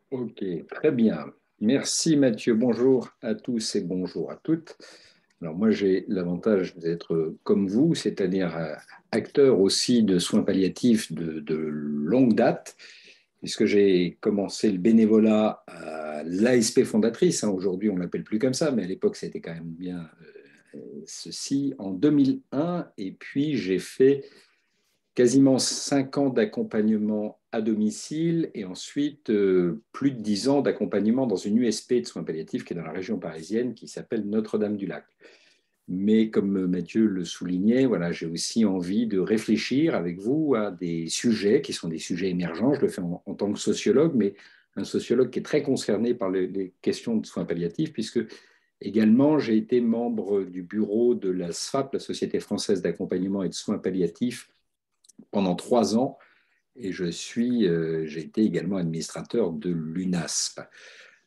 Ok, très bien. Merci Mathieu. Bonjour à tous et bonjour à toutes. Alors moi, j'ai l'avantage d'être comme vous, c'est-à-dire acteur aussi de soins palliatifs de longue date, puisque j'ai commencé le bénévolat à l'ASP fondatrice. Hein. Aujourd'hui, on ne l'appelle plus comme ça, mais à l'époque, c'était quand même bien ceci, en 2001. Et puis, j'ai fait quasiment 5 ans d'accompagnement à domicile et ensuite plus de 10 ans d'accompagnement dans une USP de soins palliatifs qui est dans la région parisienne qui s'appelle Notre-Dame-du-Lac. Mais comme Mathieu le soulignait, voilà, j'ai aussi envie de réfléchir avec vous à des sujets qui sont des sujets émergents. Je le fais en tant que sociologue, mais un sociologue qui est très concerné par les questions de soins palliatifs, puisque également j'ai été membre du bureau de la SFAP, la Société française d'accompagnement et de soins palliatifs, pendant 3 ans et j'ai été également administrateur de l'UNASP.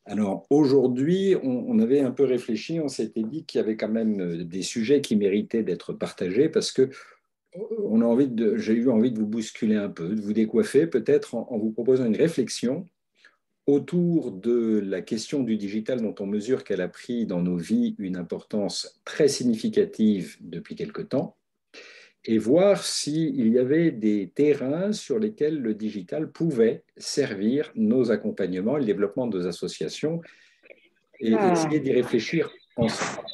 Alors aujourd'hui, on avait un peu réfléchi, on s'était dit qu'il y avait quand même des sujets qui méritaient d'être partagés parce que j'ai eu envie de vous bousculer un peu, de vous décoiffer peut-être en vous proposant une réflexion autour de la question du digital dont on mesure qu'elle a pris dans nos vies une importance très significative depuis quelque temps et voir s'il y avait des terrains sur lesquels le digital pouvait servir nos accompagnements et le développement de nos associations et essayer d'y réfléchir ensemble.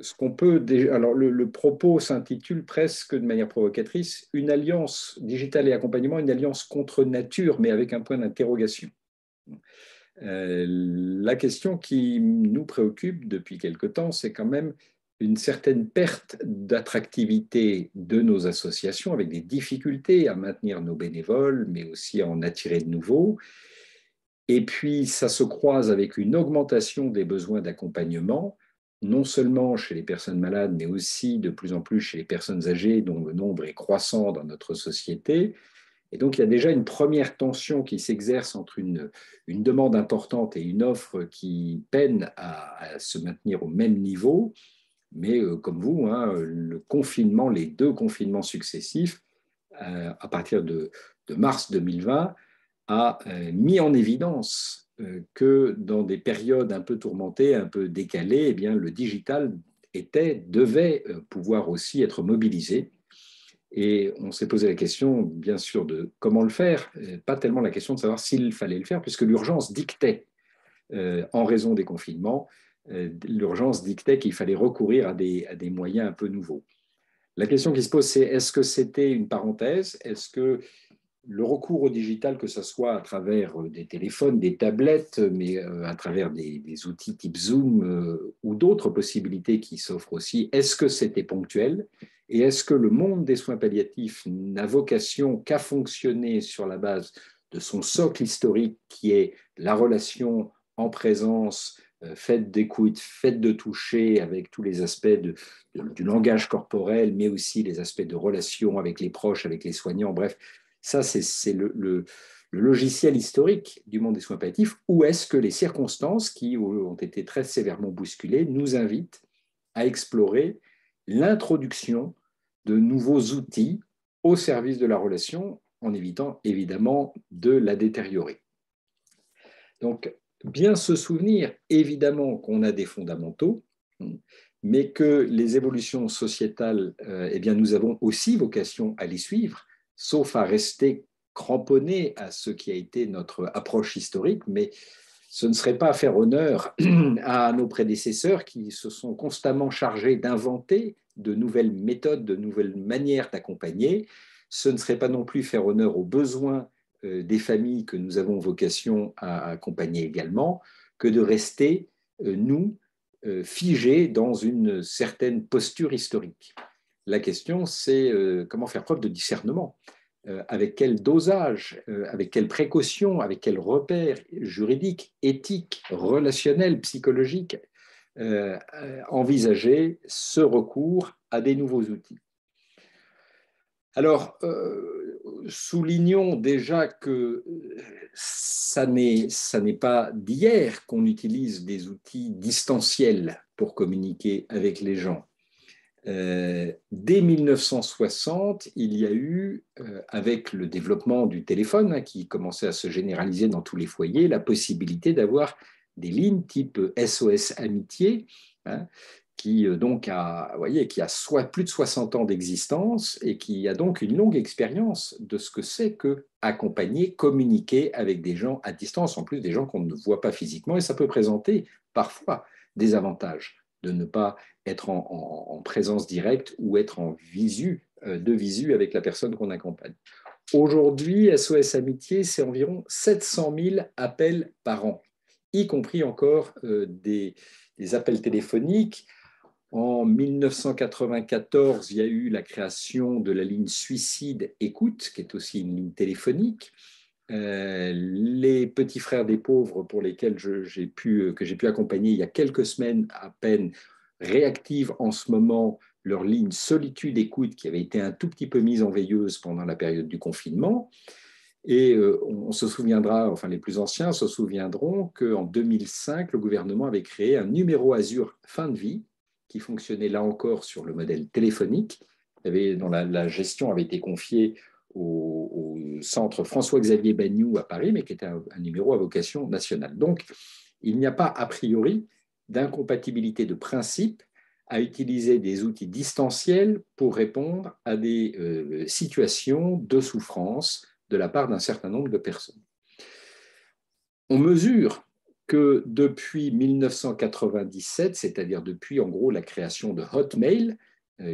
Ce qu'on peut déjà, alors le propos s'intitule presque de manière provocatrice une alliance digitale et accompagnement, une alliance contre nature, mais avec un point d'interrogation. La question qui nous préoccupe depuis quelque temps, c'est quand même une certaine perte d'attractivité de nos associations, avec des difficultés à maintenir nos bénévoles, mais aussi à en attirer de nouveaux. Et puis, ça se croise avec une augmentation des besoins d'accompagnement, non seulement chez les personnes malades, mais aussi de plus en plus chez les personnes âgées, dont le nombre est croissant dans notre société. Et donc, il y a déjà une première tension qui s'exerce entre une demande importante et une offre qui peine à se maintenir au même niveau. Mais comme vous, hein, le confinement, les deux confinements successifs, à partir de mars 2020, a mis en évidence que dans des périodes un peu tourmentées, un peu décalées, eh bien, le digital devait pouvoir aussi être mobilisé. Et on s'est posé la question, bien sûr, de comment le faire, pas tellement la question de savoir s'il fallait le faire, puisque l'urgence dictait, en raison des confinements, l'urgence dictait qu'il fallait recourir à des moyens un peu nouveaux. La question qui se pose, c'est est-ce que c'était une parenthèse? Est-ce que le recours au digital, que ce soit à travers des téléphones, des tablettes, mais à travers des outils type Zoom ou d'autres possibilités qui s'offrent aussi, est-ce que c'était ponctuel? Et est-ce que le monde des soins palliatifs n'a vocation qu'à fonctionner sur la base de son socle historique qui est la relation en présence, faite d'écoute, faite de toucher, avec tous les aspects du langage corporel, mais aussi les aspects de relation avec les proches, avec les soignants, bref, ça, c'est le logiciel historique du monde des soins palliatifs, ou est-ce que les circonstances qui ont été très sévèrement bousculées nous invitent à explorer l'introduction de nouveaux outils au service de la relation, en évitant évidemment de la détériorer. Donc, bien se souvenir évidemment qu'on a des fondamentaux, mais que les évolutions sociétales, eh bien, nous avons aussi vocation à les suivre, sauf à rester cramponné à ce qui a été notre approche historique, mais ce ne serait pas faire honneur à nos prédécesseurs qui se sont constamment chargés d'inventer de nouvelles méthodes, de nouvelles manières d'accompagner. Ce ne serait pas non plus faire honneur aux besoins des familles que nous avons vocation à accompagner également, que de rester, nous, figés dans une certaine posture historique. La question, c'est comment faire preuve de discernement, avec quel dosage, avec quelle précaution, avec quels repères juridiques, éthiques, relationnels, psychologiques, envisager ce recours à des nouveaux outils. Alors, soulignons déjà que ça n'est pas d'hier qu'on utilise des outils distanciels pour communiquer avec les gens. Dès 1960, il y a eu, avec le développement du téléphone, hein, qui commençait à se généraliser dans tous les foyers, la possibilité d'avoir des lignes type SOS Amitié, hein, qui donc a, vous voyez, qui a soit plus de 60 ans d'existence et qui a donc une longue expérience de ce que c'est que accompagner, communiquer avec des gens à distance, en plus des gens qu'on ne voit pas physiquement, et ça peut présenter parfois des avantages de ne pas être en présence directe ou être en de visu avec la personne qu'on accompagne. Aujourd'hui, SOS Amitié, c'est environ 700 000 appels par an, y compris encore des appels téléphoniques. En 1994, il y a eu la création de la ligne Suicide Écoute, qui est aussi une ligne téléphonique. Les petits frères des pauvres pour lesquels que j'ai pu accompagner il y a quelques semaines à peine réactivent en ce moment leur ligne Solitude Écoute qui avait été un tout petit peu mise en veilleuse pendant la période du confinement. Et on se souviendra, enfin les plus anciens se souviendront qu'en 2005, le gouvernement avait créé un numéro Azur fin de vie qui fonctionnait là encore sur le modèle téléphonique, dont la gestion avait été confiée au centre François-Xavier Bagnoud à Paris, mais qui était un numéro à vocation nationale. Donc, il n'y a pas a priori d'incompatibilité de principe à utiliser des outils distanciels pour répondre à des situations de souffrance de la part d'un certain nombre de personnes. On mesure que depuis 1997, c'est-à-dire depuis en gros la création de Hotmail,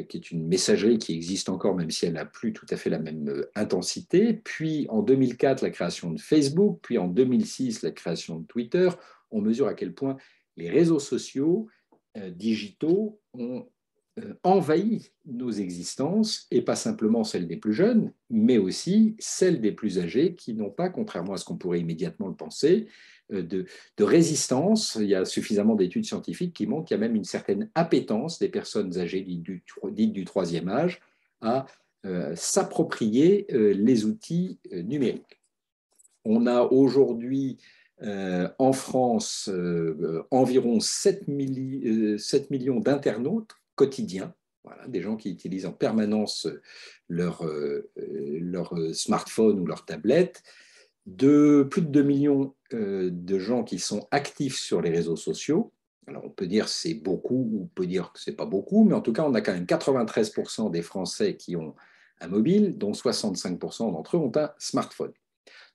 qui est une messagerie qui existe encore même si elle n'a plus tout à fait la même intensité, puis en 2004 la création de Facebook, puis en 2006 la création de Twitter, on mesure à quel point les réseaux sociaux digitaux ont envahit nos existences, et pas simplement celles des plus jeunes, mais aussi celles des plus âgés qui n'ont pas, contrairement à ce qu'on pourrait immédiatement le penser, de résistance. Il y a suffisamment d'études scientifiques qui montrent qu'il y a même une certaine appétence des personnes âgées dites du troisième âge à s'approprier les outils numériques. On a aujourd'hui en France environ 7 millions d'internautes quotidiens, voilà, des gens qui utilisent en permanence leur smartphone ou leur tablette, de plus de 2 millions de gens qui sont actifs sur les réseaux sociaux. Alors on peut dire que c'est beaucoup ou on peut dire que ce n'est pas beaucoup, mais en tout cas on a quand même 93% des Français qui ont un mobile, dont 65% d'entre eux ont un smartphone.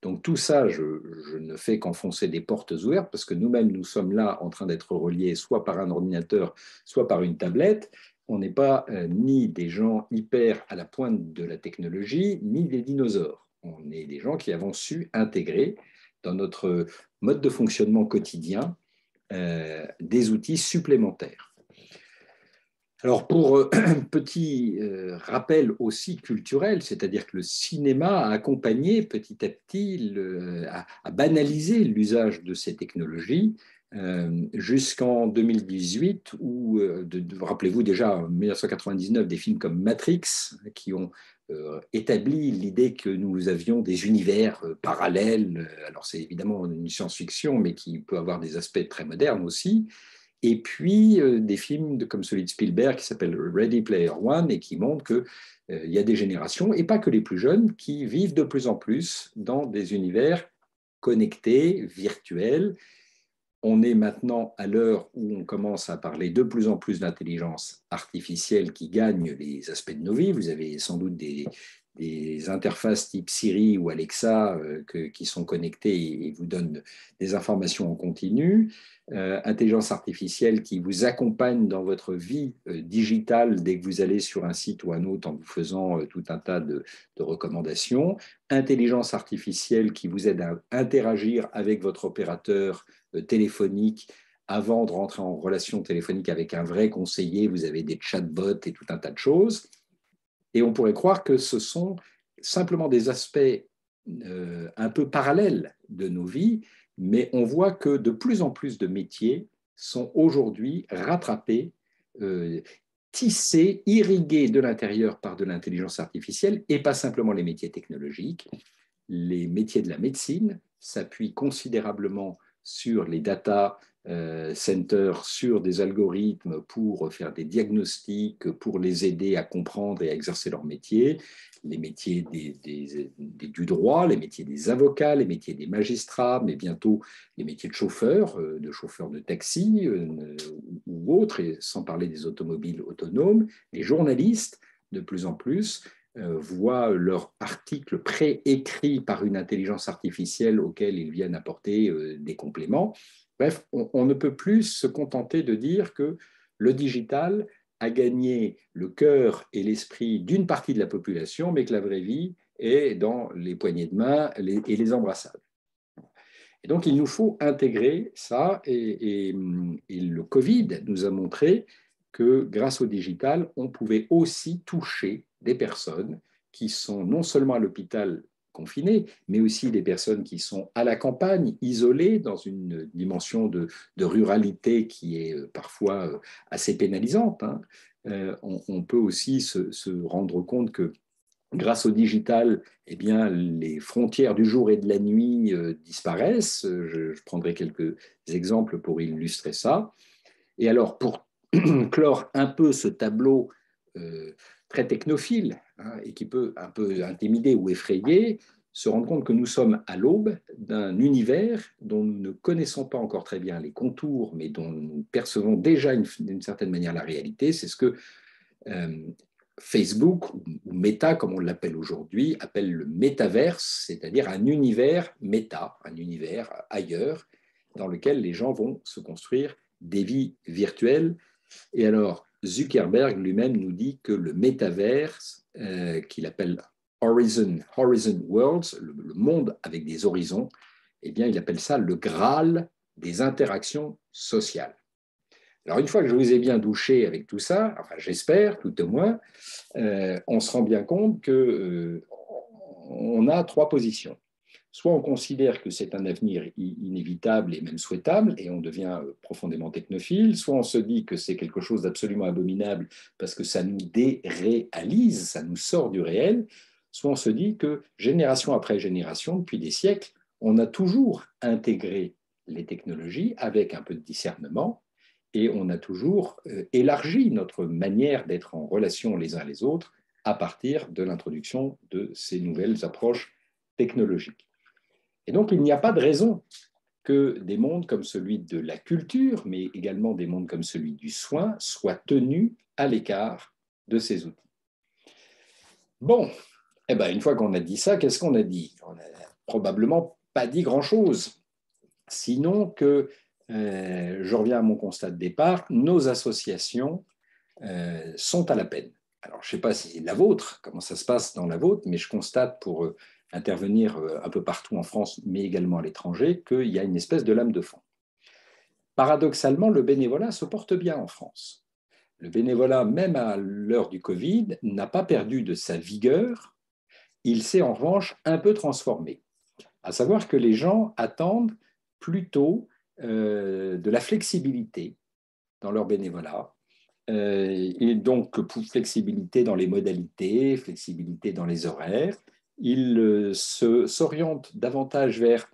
Donc tout ça, je ne fais qu'enfoncer des portes ouvertes parce que nous-mêmes, nous sommes là en train d'être reliés soit par un ordinateur, soit par une tablette. On n'est pas ni des gens hyper à la pointe de la technologie, ni des dinosaures. On est des gens qui avons su intégrer dans notre mode de fonctionnement quotidien des outils supplémentaires. Alors pour un petit rappel aussi culturel, c'est-à-dire que le cinéma a accompagné petit à petit, a banalisé l'usage de ces technologies jusqu'en 2018 où, rappelez-vous déjà en 1999, des films comme Matrix qui ont établi l'idée que nous avions des univers parallèles. Alors c'est évidemment une science-fiction, mais qui peut avoir des aspects très modernes aussi. Et puis des films comme celui de Spielberg qui s'appelle Ready Player One et qui montre qu'il y a des générations, et pas que les plus jeunes, qui vivent de plus en plus dans des univers connectés, virtuels. On est maintenant à l'heure où on commence à parler de plus en plus d'intelligence artificielle qui gagne les aspects de nos vies. Vous avez sans doute des interfaces type Siri ou Alexa qui sont connectées et vous donnent des informations en continu. Intelligence artificielle qui vous accompagne dans votre vie digitale dès que vous allez sur un site ou un autre en vous faisant tout un tas de recommandations. Intelligence artificielle qui vous aide à interagir avec votre opérateur téléphonique avant de rentrer en relation téléphonique avec un vrai conseiller. Vous avez des chatbots et tout un tas de choses. Et on pourrait croire que ce sont simplement des aspects un peu parallèles de nos vies, mais on voit que de plus en plus de métiers sont aujourd'hui rattrapés, tissés, irrigués de l'intérieur par de l'intelligence artificielle, et pas simplement les métiers technologiques. Les métiers de la médecine s'appuient considérablement sur les data centers, sur des algorithmes pour faire des diagnostics, pour les aider à comprendre et à exercer leur métier, les métiers du droit, les métiers des avocats, les métiers des magistrats, mais bientôt les métiers de chauffeurs de taxi ou autres, et sans parler des automobiles autonomes, les journalistes, de plus en plus, voient leurs articles préécrits par une intelligence artificielle auxquels ils viennent apporter des compléments. Bref, on ne peut plus se contenter de dire que le digital a gagné le cœur et l'esprit d'une partie de la population, mais que la vraie vie est dans les poignées de main et les embrassades. Et donc, il nous faut intégrer ça, et le Covid nous a montré que grâce au digital, on pouvait aussi toucher des personnes qui sont non seulement à l'hôpital confinées, mais aussi des personnes qui sont à la campagne, isolées, dans une dimension de ruralité qui est parfois assez pénalisante. Hein. On peut aussi se rendre compte que grâce au digital, eh bien, les frontières du jour et de la nuit disparaissent. Je prendrai quelques exemples pour illustrer ça. Et alors, pour clore un peu ce tableau très technophile, hein, et qui peut un peu intimider ou effrayer, se rendre compte que nous sommes à l'aube d'un univers dont nous ne connaissons pas encore très bien les contours, mais dont nous percevons déjà d'une certaine manière la réalité. C'est ce que Facebook, ou Meta comme on l'appelle aujourd'hui, appelle le métaverse, c'est-à-dire un univers méta, un univers ailleurs, dans lequel les gens vont se construire des vies virtuelles. Et alors, Zuckerberg lui-même nous dit que le métaverse, qu'il appelle Horizon Worlds, le monde avec des horizons, eh bien, il appelle ça le Graal des interactions sociales. Alors, une fois que je vous ai bien douché avec tout ça, enfin, j'espère, tout au moins, on se rend bien compte qu'on a trois positions. Soit on considère que c'est un avenir inévitable et même souhaitable, et on devient profondément technophile, soit on se dit que c'est quelque chose d'absolument abominable parce que ça nous déréalise, ça nous sort du réel, soit on se dit que génération après génération, depuis des siècles, on a toujours intégré les technologies avec un peu de discernement, et on a toujours élargi notre manière d'être en relation les uns les autres à partir de l'introduction de ces nouvelles approches technologiques. Et donc, il n'y a pas de raison que des mondes comme celui de la culture, mais également des mondes comme celui du soin, soient tenus à l'écart de ces outils. Bon, eh ben, une fois qu'on a dit ça, qu'est-ce qu'on a dit? On n'a probablement pas dit grand-chose, sinon que, je reviens à mon constat de départ, nos associations sont à la peine. Alors, je ne sais pas si c'est la vôtre, comment ça se passe dans la vôtre, mais je constate pour intervenir un peu partout en France, mais également à l'étranger, qu'il y a une espèce de lame de fond. Paradoxalement, le bénévolat se porte bien en France. Le bénévolat, même à l'heure du Covid, n'a pas perdu de sa vigueur. Il s'est en revanche un peu transformé. À savoir que les gens attendent plutôt de la flexibilité dans leur bénévolat. Et donc, flexibilité dans les modalités, flexibilité dans les horaires. Ils s'orientent davantage vers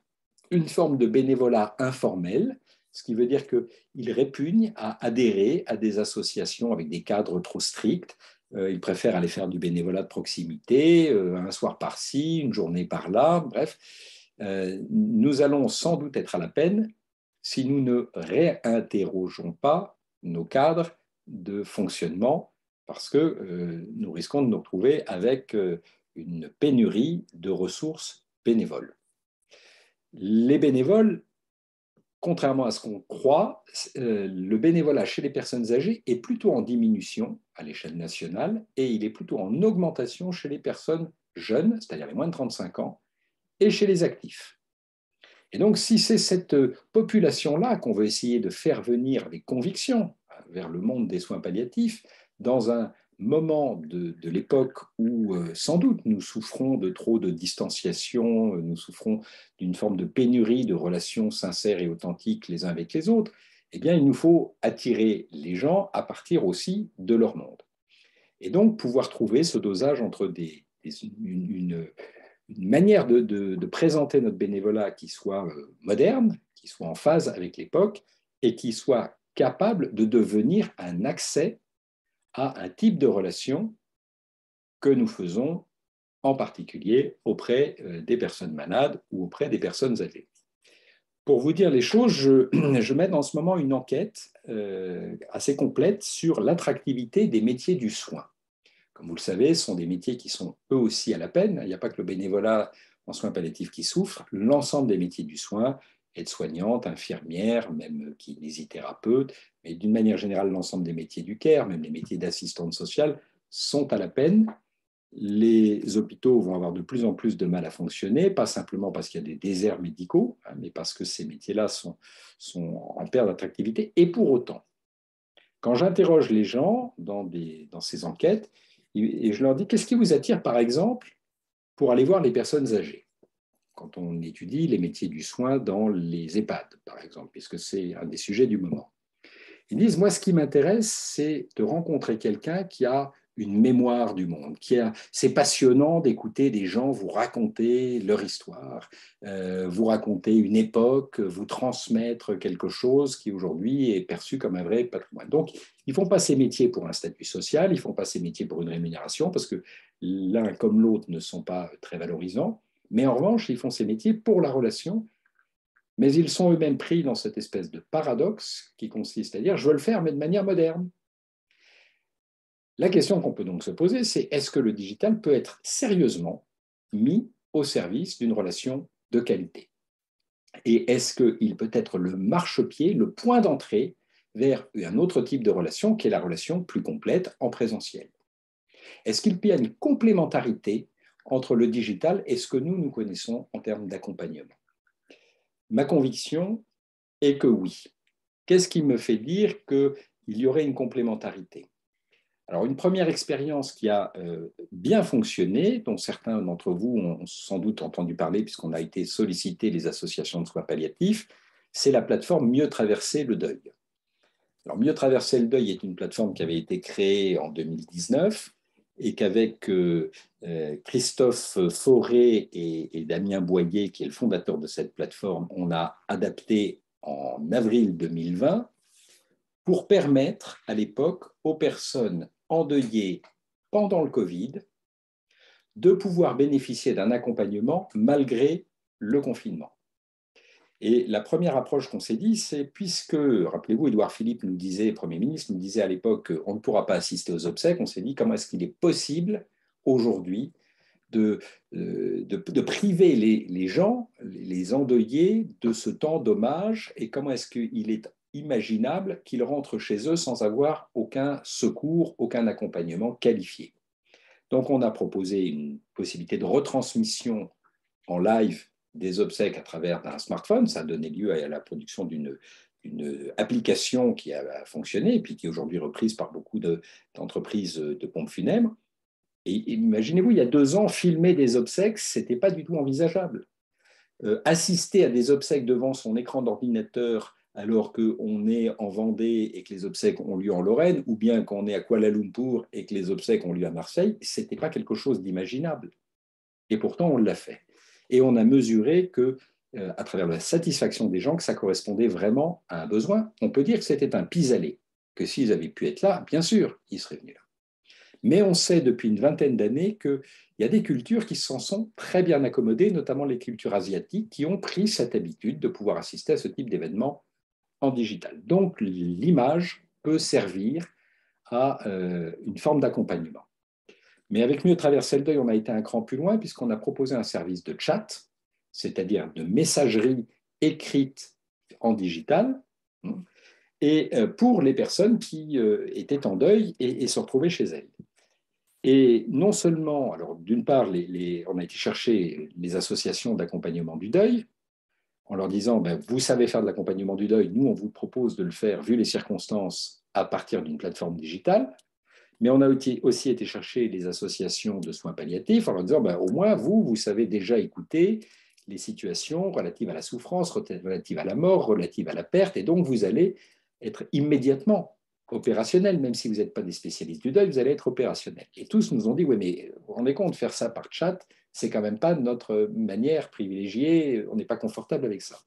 une forme de bénévolat informel, ce qui veut dire qu'ils répugnent à adhérer à des associations avec des cadres trop stricts. Ils préfèrent aller faire du bénévolat de proximité, un soir par-ci, une journée par-là, bref. Nous allons sans doute être à la peine si nous ne réinterrogeons pas nos cadres de fonctionnement, parce que nous risquons de nous retrouver avec une pénurie de ressources bénévoles. Les bénévoles, contrairement à ce qu'on croit, le bénévolat chez les personnes âgées est plutôt en diminution à l'échelle nationale et il est plutôt en augmentation chez les personnes jeunes, c'est-à-dire les moins de 35 ans, et chez les actifs. Et donc, si c'est cette population-là qu'on veut essayer de faire venir avec conviction vers le monde des soins palliatifs, dans un moment de l'époque où sans doute nous souffrons de trop de distanciation, nous souffrons d'une forme de pénurie de relations sincères et authentiques les uns avec les autres, eh bien, il nous faut attirer les gens à partir aussi de leur monde. Et donc, pouvoir trouver ce dosage entre une une manière de présenter notre bénévolat qui soit moderne, qui soit en phase avec l'époque et qui soit capable de devenir un accès à un type de relation que nous faisons en particulier auprès des personnes malades ou auprès des personnes âgées. Pour vous dire les choses, je mène en ce moment une enquête assez complète sur l'attractivité des métiers du soin. Comme vous le savez, ce sont des métiers qui sont eux aussi à la peine. Il n'y a pas que le bénévolat en soins palliatifs qui souffre. L'ensemble des métiers du soin, aide-soignante, infirmière, même kinésithérapeute, mais d'une manière générale, l'ensemble des métiers du care, même les métiers d'assistante sociale, sont à la peine. Les hôpitaux vont avoir de plus en plus de mal à fonctionner, pas simplement parce qu'il y a des déserts médicaux, mais parce que ces métiers-là sont en perte d'attractivité. Et pour autant, quand j'interroge les gens dans ces enquêtes, et je leur dis, qu'est-ce qui vous attire, par exemple, pour aller voir les personnes âgées? Quand on étudie les métiers du soin dans les EHPAD, par exemple, puisque c'est un des sujets du moment. Ils disent, moi, ce qui m'intéresse, c'est de rencontrer quelqu'un qui a une mémoire du monde. C'est passionnant d'écouter des gens vous raconter leur histoire, vous raconter une époque, vous transmettre quelque chose qui aujourd'hui est perçu comme un vrai patrimoine. Donc, ils ne font pas ces métiers pour un statut social, ils ne font pas ces métiers pour une rémunération, parce que l'un comme l'autre ne sont pas très valorisants, mais en revanche, ils font ces métiers pour la relation, mais ils sont eux-mêmes pris dans cette espèce de paradoxe qui consiste à dire, je veux le faire, mais de manière moderne. La question qu'on peut donc se poser, c'est est-ce que le digital peut être sérieusement mis au service d'une relation de qualité? Et est-ce qu'il peut être le marchepied, le point d'entrée vers un autre type de relation qui est la relation plus complète en présentiel? Est-ce qu'il y a une complémentarité entre le digital et ce que nous connaissons en termes d'accompagnement? Ma conviction est que oui. Qu'est-ce qui me fait dire qu'il y aurait une complémentarité? Alors, une première expérience qui a bien fonctionné, dont certains d'entre vous ont sans doute entendu parler puisqu'on a été sollicité les associations de soins palliatifs, c'est la plateforme Mieux traverser le deuil. Alors, Mieux traverser le deuil est une plateforme qui avait été créée en 2019 et qu'avec Christophe Fauré et Damien Boyer, qui est le fondateur de cette plateforme, on a adapté en avril 2020 pour permettre à l'époque aux personnes endeuillées pendant le Covid de pouvoir bénéficier d'un accompagnement malgré le confinement. Et la première approche qu'on s'est dit, c'est puisque, rappelez-vous, Édouard Philippe nous disait, Premier ministre, nous disait à l'époque on ne pourra pas assister aux obsèques, on s'est dit comment est-ce qu'il est possible aujourd'hui de priver les gens, les endeuillés, de ce temps d'hommage et comment est-ce qu'il est imaginable qu'ils rentrent chez eux sans avoir aucun secours, aucun accompagnement qualifié. Donc, on a proposé une possibilité de retransmission en live des obsèques à travers un smartphone. Ça a donné lieu à la production d'une application qui a fonctionné et puis qui est aujourd'hui reprise par beaucoup d'entreprises de pompes funèbres. Et imaginez-vous, il y a 2 ans, filmer des obsèques, ce n'était pas du tout envisageable. Assister à des obsèques devant son écran d'ordinateur alors qu'on est en Vendée et que les obsèques ont lieu en Lorraine, ou bien qu'on est à Kuala Lumpur et que les obsèques ont lieu à Marseille, ce n'était pas quelque chose d'imaginable. Et pourtant, on l'a fait. Et on a mesuré que, à travers la satisfaction des gens, que ça correspondait vraiment à un besoin. On peut dire que c'était un pis-aller, que s'ils avaient pu être là, bien sûr, ils seraient venus là. Mais on sait depuis une vingtaine d'années qu'il y a des cultures qui s'en sont très bien accommodées, notamment les cultures asiatiques, qui ont pris cette habitude de pouvoir assister à ce type d'événements en digital. Donc, l'image peut servir à une forme d'accompagnement. Mais avec Mieux traverser le deuil, on a été un cran plus loin puisqu'on a proposé un service de chat, c'est-à-dire de messagerie écrite en digital, et pour les personnes qui étaient en deuil et se retrouvaient chez elles. Et non seulement, alors d'une part, on a été chercher les associations d'accompagnement du deuil en leur disant, vous savez faire de l'accompagnement du deuil, nous on vous propose de le faire, vu les circonstances, à partir d'une plateforme digitale. Mais on a aussi été chercher les associations de soins palliatifs en leur disant, au moins vous savez déjà écouter les situations relatives à la souffrance, relatives à la mort, relatives à la perte, et donc vous allez être immédiatement opérationnel, même si vous n'êtes pas des spécialistes du deuil, vous allez être opérationnel. Et tous nous ont dit, oui, mais vous vous rendez compte, faire ça par chat, c'est quand même pas notre manière privilégiée, on n'est pas confortable avec ça.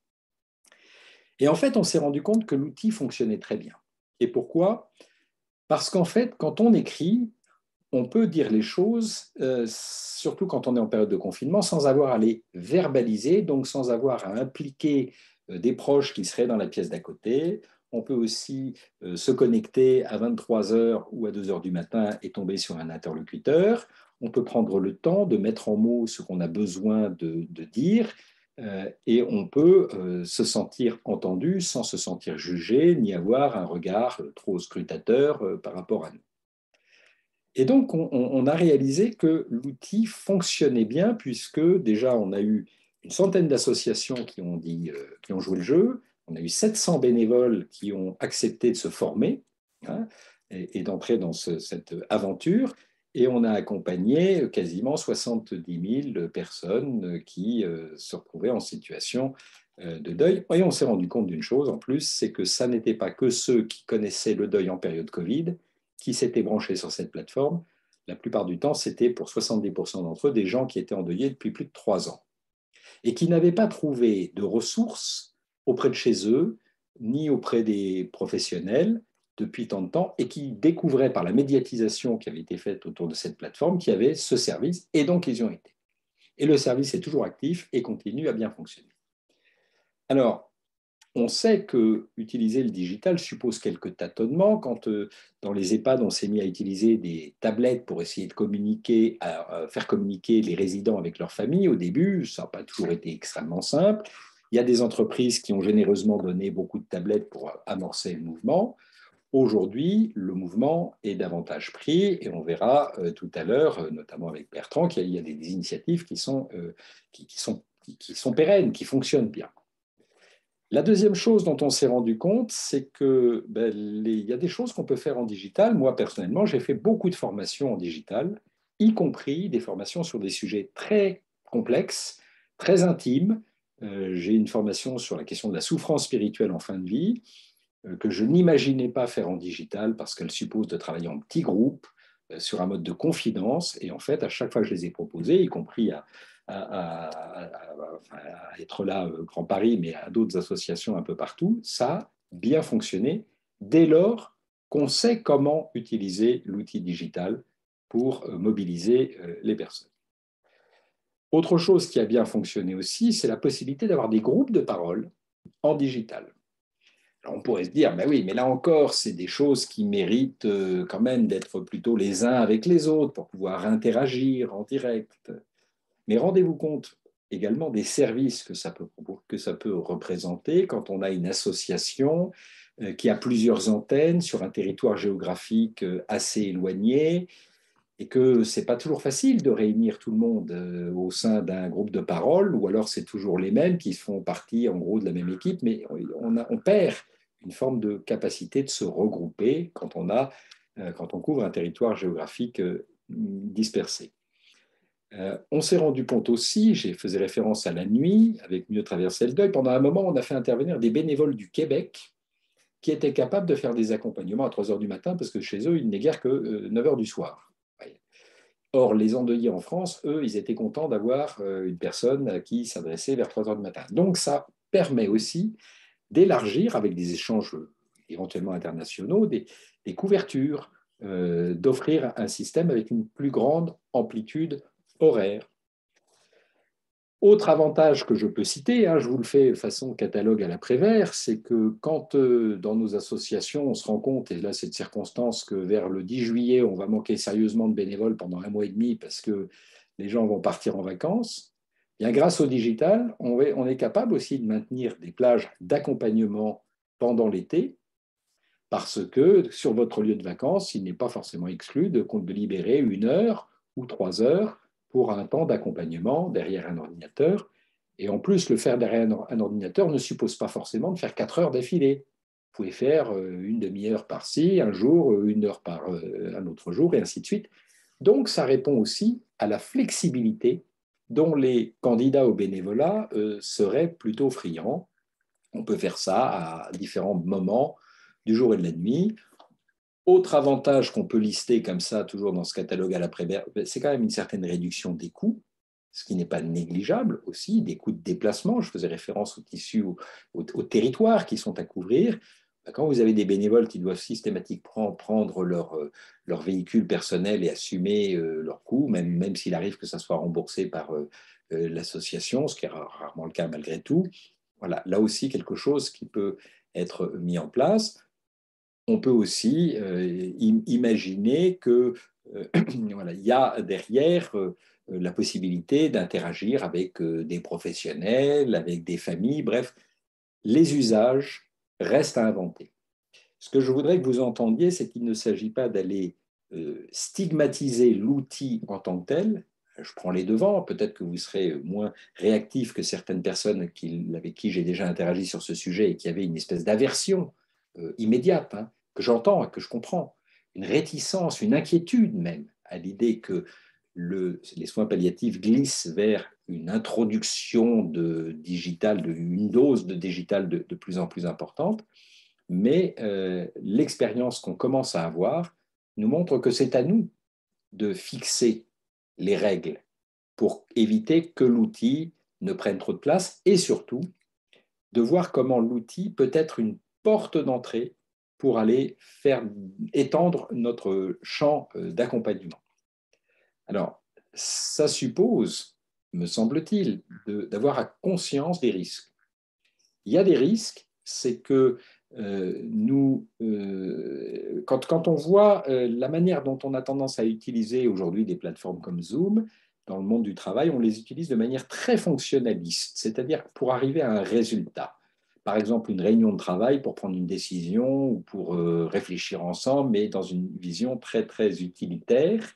Et en fait, on s'est rendu compte que l'outil fonctionnait très bien. Et pourquoi? Parce qu'en fait, quand on écrit, on peut dire les choses, surtout quand on est en période de confinement, sans avoir à les verbaliser, donc sans avoir à impliquer des proches qui seraient dans la pièce d'à côté. On peut aussi se connecter à 23 heures ou à 2 heures du matin et tomber sur un interlocuteur. On peut prendre le temps de mettre en mots ce qu'on a besoin de dire et on peut se sentir entendu sans se sentir jugé ni avoir un regard trop scrutateur par rapport à nous. Et donc, on a réalisé que l'outil fonctionnait bien puisque déjà, on a eu une centaine d'associations qui ont joué le jeu. On a eu 700 bénévoles qui ont accepté de se former, hein, et d'entrer dans cette aventure. Et on a accompagné quasiment 70 000 personnes qui se retrouvaient en situation de deuil. Et on s'est rendu compte d'une chose en plus, c'est que ça n'était pas que ceux qui connaissaient le deuil en période Covid qui s'étaient branchés sur cette plateforme. La plupart du temps, c'était pour 70% d'entre eux des gens qui étaient endeuillés depuis plus de 3 ans et qui n'avaient pas trouvé de ressources auprès de chez eux, ni auprès des professionnels depuis tant de temps, et qui découvraient par la médiatisation qui avait été faite autour de cette plateforme qu'il y avait ce service, et donc ils y ont été. Et le service est toujours actif et continue à bien fonctionner. Alors, on sait que utiliser le digital suppose quelques tâtonnements. Quand dans les EHPAD, on s'est mis à utiliser des tablettes pour essayer de communiquer, à faire communiquer les résidents avec leur famille, au début, ça n'a pas toujours été extrêmement simple. Il y a des entreprises qui ont généreusement donné beaucoup de tablettes pour amorcer le mouvement. Aujourd'hui, le mouvement est davantage pris et on verra tout à l'heure, notamment avec Bertrand, qu'il y a des initiatives qui sont pérennes, qui fonctionnent bien. La deuxième chose dont on s'est rendu compte, c'est que il y a des choses qu'on peut faire en digital. Moi, personnellement, j'ai fait beaucoup de formations en digital, y compris des formations sur des sujets très complexes, très intimes. J'ai une formation sur la question de la souffrance spirituelle en fin de vie, que je n'imaginais pas faire en digital parce qu'elle suppose de travailler en petits groupes, sur un mode de confidence. Et en fait, à chaque fois que je les ai proposées, y compris à être là, Grand Paris, mais à d'autres associations un peu partout, ça a bien fonctionné dès lors qu'on sait comment utiliser l'outil digital pour mobiliser les personnes. Autre chose qui a bien fonctionné aussi, c'est la possibilité d'avoir des groupes de parole en digital. Alors on pourrait se dire, ben oui, mais là encore, c'est des choses qui méritent quand même d'être plutôt les uns avec les autres pour pouvoir interagir en direct. Mais rendez-vous compte également des services que ça peut représenter quand on a une association qui a plusieurs antennes sur un territoire géographique assez éloigné et que ce n'est pas toujours facile de réunir tout le monde au sein d'un groupe de parole, ou alors c'est toujours les mêmes qui font partie en gros de la même équipe, mais on perd une forme de capacité de se regrouper quand on couvre un territoire géographique dispersé. On s'est rendu compte aussi, j'ai faisais référence à la nuit, avec Mieux traverser le deuil, pendant un moment, on a fait intervenir des bénévoles du Québec qui étaient capables de faire des accompagnements à 3 heures du matin, parce que chez eux, il n'est guère que 9 heures du soir. Or, les endeuillés en France, eux, ils étaient contents d'avoir une personne à qui s'adresser vers 3 heures du matin. Donc, ça permet aussi d'élargir, avec des échanges éventuellement internationaux, des couvertures, d'offrir un système avec une plus grande amplitude horaire. Autre avantage que je peux citer, je vous le fais de façon catalogue à l'après-vert, c'est que quand dans nos associations, on se rend compte, et là c'est de circonstance, que vers le 10 juillet, on va manquer sérieusement de bénévoles pendant 1 mois et demi parce que les gens vont partir en vacances, bien, grâce au digital, on est capable aussi de maintenir des plages d'accompagnement pendant l'été, parce que sur votre lieu de vacances, il n'est pas forcément exclu de libérer 1 heure ou 3 heures pour un temps d'accompagnement derrière un ordinateur. Et en plus, le faire derrière un ordinateur ne suppose pas forcément de faire 4 heures d'affilée. Vous pouvez faire une demi-heure par-ci, un jour, 1 heure par un autre jour, et ainsi de suite. Donc, ça répond aussi à la flexibilité dont les candidats au bénévolat seraient plutôt friands. On peut faire ça à différents moments du jour et de la nuit. Autre avantage qu'on peut lister comme ça, toujours dans ce catalogue à l'après-vert, c'est quand même une certaine réduction des coûts. ce qui n'est pas négligeable aussi, des coûts de déplacement. Je faisais référence aux tissus, aux territoires qui sont à couvrir. Quand vous avez des bénévoles qui doivent systématiquement prendre leur véhicule personnel et assumer leurs coûts, même s'il arrive que ça soit remboursé par l'association, ce qui est rarement le cas malgré tout, voilà, là aussi quelque chose qui peut être mis en place. On peut aussi imaginer que voilà, il y a derrière la possibilité d'interagir avec des professionnels, avec des familles, bref, les usages restent à inventer. Ce que je voudrais que vous entendiez, c'est qu'il ne s'agit pas d'aller stigmatiser l'outil en tant que tel. Je prends les devants, peut-être que vous serez moins réactif que certaines personnes avec qui j'ai déjà interagi sur ce sujet et qui avaient une espèce d'aversion immédiate, hein, que j'entends et que je comprends, une réticence, une inquiétude même à l'idée que les soins palliatifs glissent vers une introduction de digital, une dose de digital de plus en plus importante. Mais l'expérience qu'on commence à avoir nous montre que c'est à nous de fixer les règles pour éviter que l'outil ne prenne trop de place et surtout de voir comment l'outil peut être une porte d'entrée pour aller étendre notre champ d'accompagnement. Alors, ça suppose, me semble-t-il, d'avoir conscience des risques. Il y a des risques, c'est que quand on voit la manière dont on a tendance à utiliser aujourd'hui des plateformes comme Zoom, dans le monde du travail, on les utilise de manière très fonctionnaliste, c'est-à-dire pour arriver à un résultat. Par exemple, une réunion de travail pour prendre une décision ou pour réfléchir ensemble, mais dans une vision très, très utilitaire,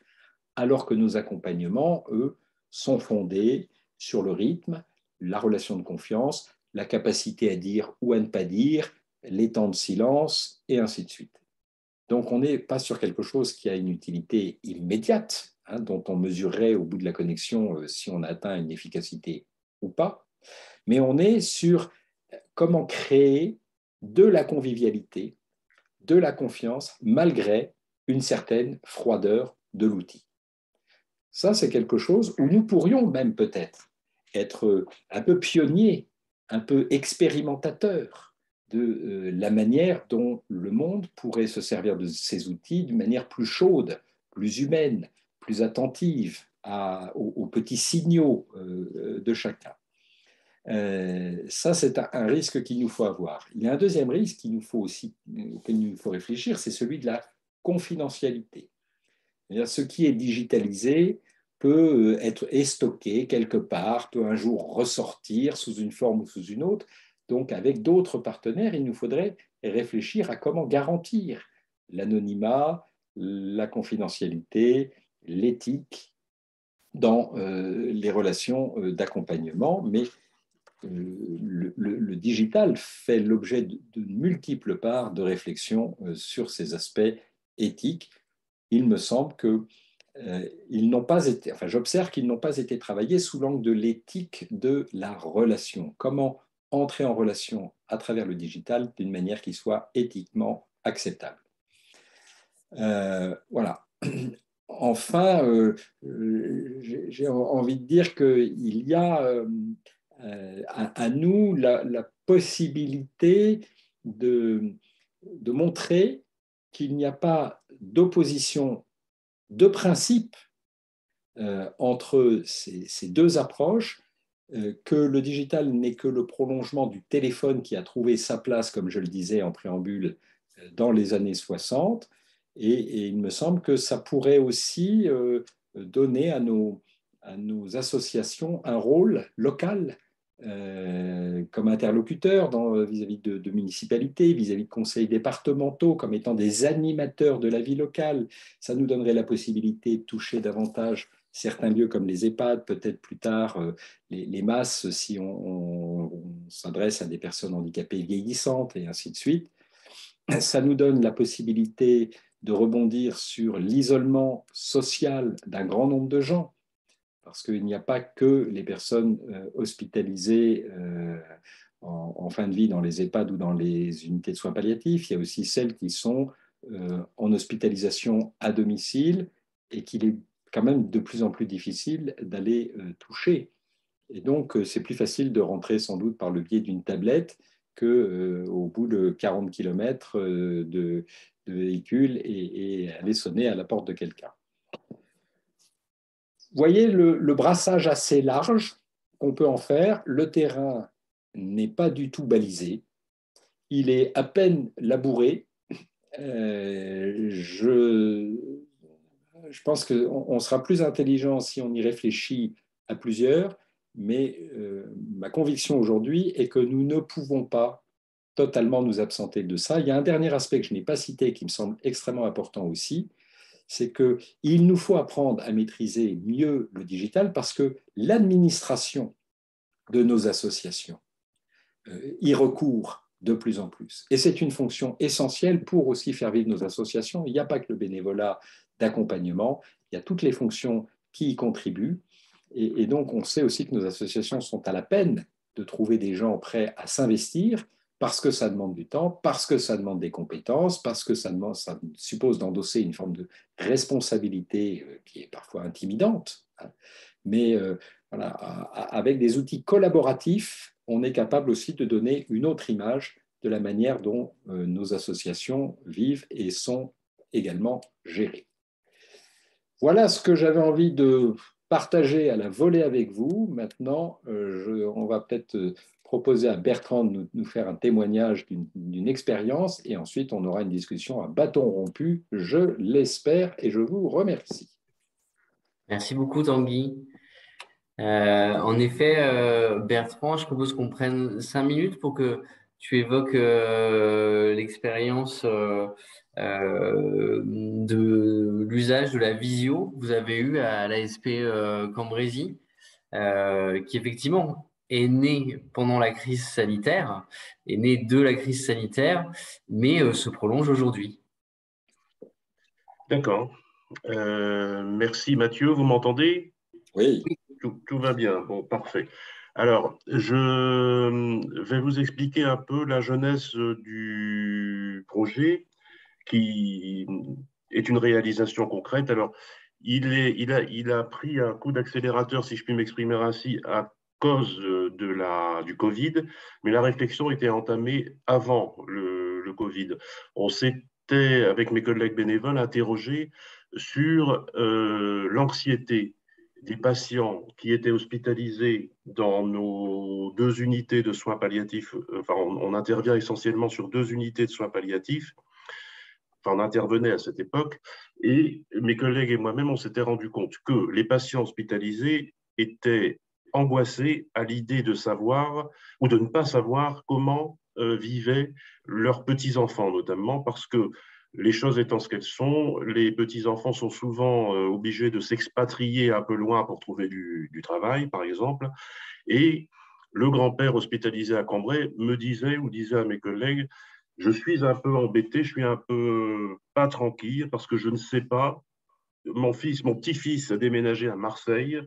alors que nos accompagnements, eux, sont fondés sur le rythme, la relation de confiance, la capacité à dire ou à ne pas dire, les temps de silence, et ainsi de suite. Donc, on n'est pas sur quelque chose qui a une utilité immédiate, hein, dont on mesurerait au bout de la connexion si on a atteint une efficacité ou pas, mais on est sur comment créer de la convivialité, de la confiance, malgré une certaine froideur de l'outil. Ça, c'est quelque chose où nous pourrions même peut-être être un peu pionniers, un peu expérimentateurs de la manière dont le monde pourrait se servir de ces outils d'une manière plus chaude, plus humaine, plus attentive aux petits signaux de chacun. Ça, c'est un risque qu'il nous faut avoir. Il y a un deuxième risque qu'il nous faut aussi, auquel il nous faut réfléchir, c'est celui de la confidentialité. C'est-à-dire, ce qui est digitalisé peut être stocké quelque part, peut un jour ressortir sous une forme ou sous une autre. Donc, avec d'autres partenaires, il nous faudrait réfléchir à comment garantir l'anonymat, la confidentialité, l'éthique dans les relations d'accompagnement. Mais le digital fait l'objet de multiples parts de réflexion sur ces aspects éthiques. Il me semble que ils n'ont pas été, enfin, j'observe qu'ils n'ont pas été travaillés sous l'angle de l'éthique de la relation. Comment entrer en relation à travers le digital d'une manière qui soit éthiquement acceptable. Voilà. Enfin, j'ai envie de dire qu'il y a à nous la possibilité de montrer qu'il n'y a pas d'opposition de principe entre ces deux approches, que le digital n'est que le prolongement du téléphone qui a trouvé sa place, comme je le disais en préambule, dans les années 60. Et il me semble que ça pourrait aussi donner à nos associations un rôle local comme interlocuteurs vis-à-vis de municipalités, vis-à-vis de conseils départementaux, comme étant des animateurs de la vie locale. Ça nous donnerait la possibilité de toucher davantage certains lieux comme les EHPAD, peut-être plus tard les masses si on s'adresse à des personnes handicapées vieillissantes et ainsi de suite. Ça nous donne la possibilité de rebondir sur l'isolement social d'un grand nombre de gens, parce qu'il n'y a pas que les personnes hospitalisées en fin de vie dans les EHPAD ou dans les unités de soins palliatifs, il y a aussi celles qui sont en hospitalisation à domicile et qu'il est quand même de plus en plus difficile d'aller toucher. Et donc, c'est plus facile de rentrer sans doute par le biais d'une tablette qu'au bout de 40 km de véhicule et aller sonner à la porte de quelqu'un. Vous voyez le brassage assez large qu'on peut en faire. Le terrain n'est pas du tout balisé. Il est à peine labouré. Je pense qu'on sera plus intelligent si on y réfléchit à plusieurs, mais ma conviction aujourd'hui est que nous ne pouvons pas totalement nous absenter de ça. Il y a un dernier aspect que je n'ai pas cité qui me semble extrêmement important aussi, c'est qu'il nous faut apprendre à maîtriser mieux le digital parce que l'administration de nos associations y recourt de plus en plus. Et c'est une fonction essentielle pour aussi faire vivre nos associations. Il n'y a pas que le bénévolat d'accompagnement, il y a toutes les fonctions qui y contribuent. Et donc, on sait aussi que nos associations sont à la peine de trouver des gens prêts à s'investir parce que ça demande du temps, parce que ça demande des compétences, parce que ça suppose d'endosser une forme de responsabilité qui est parfois intimidante. Mais voilà, avec des outils collaboratifs, on est capable aussi de donner une autre image de la manière dont nos associations vivent et sont également gérées. Voilà ce que j'avais envie de partager à la volée avec vous. Maintenant, on va peut-être proposer à Bertrand de nous faire un témoignage d'une expérience et ensuite on aura une discussion à bâton rompu, je l'espère, et je vous remercie. Merci beaucoup, Tanguy. En effet, Bertrand, je propose qu'on prenne 5 minutes pour que tu évoques l'expérience de l'usage de la visio que vous avez eu à l'ASP Cambrésis, qui effectivement est né pendant la crise sanitaire, est né de la crise sanitaire, mais se prolonge aujourd'hui. D'accord. Merci Mathieu, vous m'entendez? Oui. Tout va bien, bon, parfait. Alors, je vais vous expliquer un peu la genèse du projet qui est une réalisation concrète. Alors, il a pris un coup d'accélérateur, si je puis m'exprimer ainsi, à cause du Covid, mais la réflexion était entamée avant le Covid. On s'était, avec mes collègues bénévoles, interrogés sur l'anxiété des patients qui étaient hospitalisés dans nos 2 unités de soins palliatifs. Enfin, on intervient essentiellement sur 2 unités de soins palliatifs. Enfin, on intervenait à cette époque, et mes collègues et moi-même, on s'était rendu compte que les patients hospitalisés étaient angoissés à l'idée de savoir ou de ne pas savoir comment vivaient leurs petits-enfants, notamment parce que les choses étant ce qu'elles sont, les petits-enfants sont souvent obligés de s'expatrier un peu loin pour trouver du travail, par exemple, et le grand-père hospitalisé à Cambrai me disait ou disait à mes collègues: je suis un peu embêté, je suis un peu pas tranquille parce que je ne sais pas, mon petit-fils a déménagé à Marseille,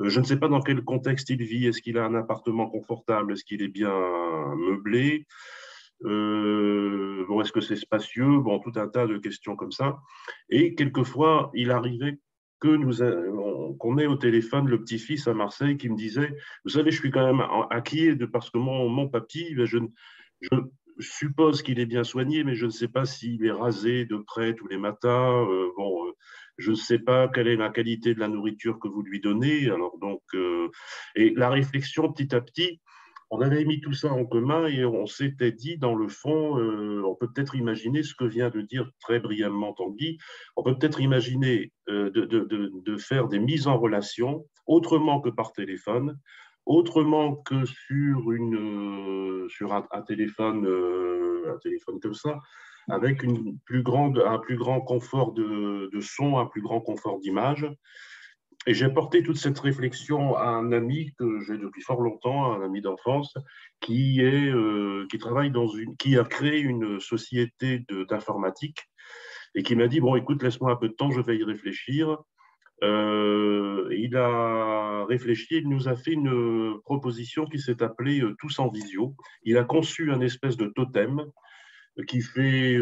je ne sais pas dans quel contexte il vit, est-ce qu'il a un appartement confortable, est-ce qu'il est bien meublé, bon, est-ce que c'est spacieux, bon, tout un tas de questions comme ça. Et quelquefois, il arrivait qu'on ait au téléphone le petit-fils à Marseille qui me disait: vous savez, je suis quand même inquiet parce que mon papy, je suppose qu'il est bien soigné, mais je ne sais pas s'il est rasé de près tous les matins. Je ne sais pas quelle est la qualité de la nourriture que vous lui donnez. Alors donc, et la réflexion petit à petit, on avait mis tout ça en commun et on s'était dit, dans le fond, on peut peut-être imaginer ce que vient de dire très brillamment Tanguy. On peut peut-être imaginer de faire des mises en relation autrement que par téléphone, autrement que sur un téléphone comme ça, avec un plus grand confort de son, un plus grand confort d'image. Et j'ai porté toute cette réflexion à un ami que j'ai depuis fort longtemps, un ami d'enfance, qui travaille qui a créé une société d'informatique et qui m'a dit: bon, écoute, laisse-moi un peu de temps, je vais y réfléchir. Il a réfléchi, il nous a fait une proposition qui s'est appelée Tous en visio. Il a conçu un espèce de totem qui fait,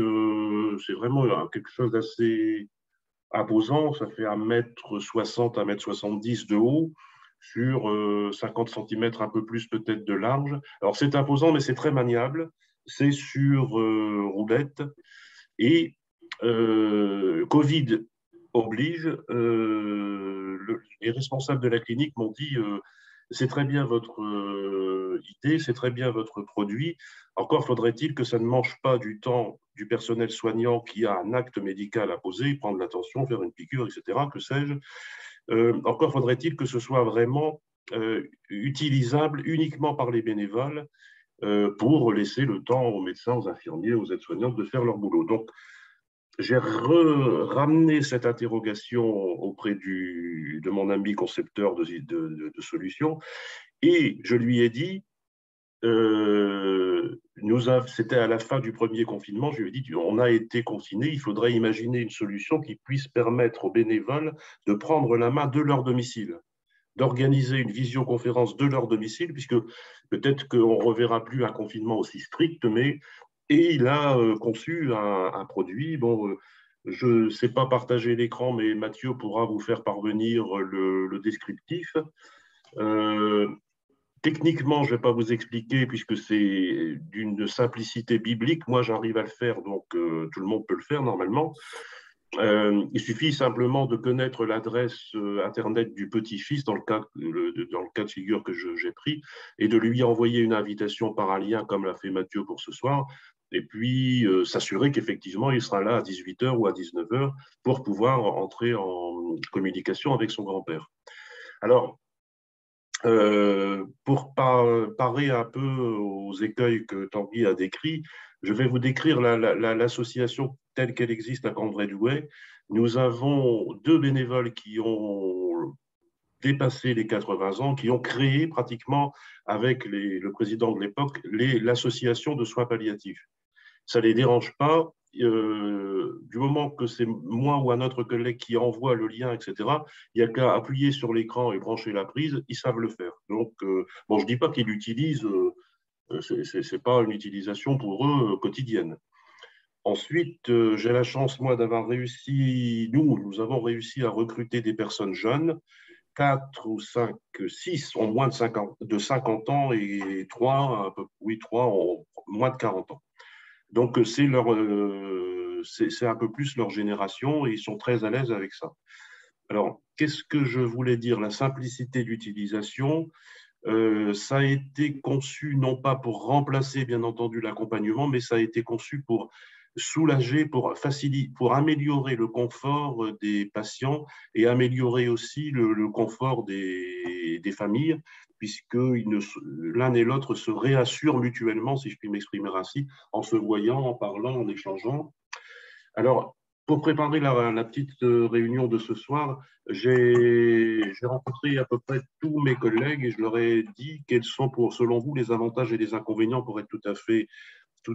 c'est vraiment quelque chose d'assez imposant, ça fait 1,60 m, 1,70 m de haut, sur 50 cm, un peu plus peut-être de large. Alors c'est imposant, mais c'est très maniable. C'est sur roulette. Et Covid oblige, les responsables de la clinique m'ont dit c'est très bien votre idée, c'est très bien votre produit. Encore faudrait-il que ça ne mange pas du temps du personnel soignant qui a un acte médical à poser, prendre l'attention, faire une piqûre, etc. Que sais-je. Encore faudrait-il que ce soit vraiment utilisable uniquement par les bénévoles pour laisser le temps aux médecins, aux infirmiers, aux aides-soignantes de faire leur boulot. Donc, j'ai ramené cette interrogation auprès de mon ami concepteur de solutions et je lui ai dit, c'était à la fin du premier confinement, je lui ai dit, on a été confinés, il faudrait imaginer une solution qui puisse permettre aux bénévoles de prendre la main de leur domicile, d'organiser une visioconférence de leur domicile, puisque peut-être qu'on ne reverra plus un confinement aussi strict, mais et il a conçu un produit. Bon, je ne sais pas partager l'écran, mais Mathieu pourra vous faire parvenir le descriptif. Techniquement, je ne vais pas vous expliquer puisque c'est d'une simplicité biblique. Moi, j'arrive à le faire, donc tout le monde peut le faire normalement. Il suffit simplement de connaître l'adresse Internet du petit-fils dans le cas de figure que j'ai pris et de lui envoyer une invitation par un lien comme l'a fait Mathieu pour ce soir et puis s'assurer qu'effectivement il sera là à 18h ou à 19h pour pouvoir entrer en communication avec son grand-père. Alors, pour parer un peu aux écueils que Tanguy a décrits, je vais vous décrire l'association telle qu'elle existe à Cambrai-Douai. Nous avons 2 bénévoles qui ont dépassé les 80 ans, qui ont créé pratiquement avec le président de l'époque l'association de soins palliatifs. Ça ne les dérange pas. Du moment que c'est moi ou un autre collègue qui envoie le lien, etc., il n'y a qu'à appuyer sur l'écran et brancher la prise, ils savent le faire. Donc, bon, je ne dis pas qu'ils l'utilisent, ce n'est pas une utilisation pour eux quotidienne. Ensuite, j'ai la chance, moi, d'avoir réussi, nous avons réussi à recruter des personnes jeunes, 4 ou 5, 6 ont moins de 50 ans et 3 ont moins de 40 ans. Donc, c'est un peu plus leur génération et ils sont très à l'aise avec ça. Alors, qu'est-ce que je voulais dire? La simplicité d'utilisation, ça a été conçu non pas pour remplacer, bien entendu, l'accompagnement, mais ça a été conçu pour soulager, pour améliorer le confort des patients et améliorer aussi le confort des familles, puisque l'un et l'autre se réassurent mutuellement, si je puis m'exprimer ainsi, en se voyant, en parlant, en échangeant. Alors, pour préparer la petite réunion de ce soir, j'ai rencontré à peu près tous mes collègues et je leur ai dit quels sont, selon vous, les avantages et les inconvénients pour être tout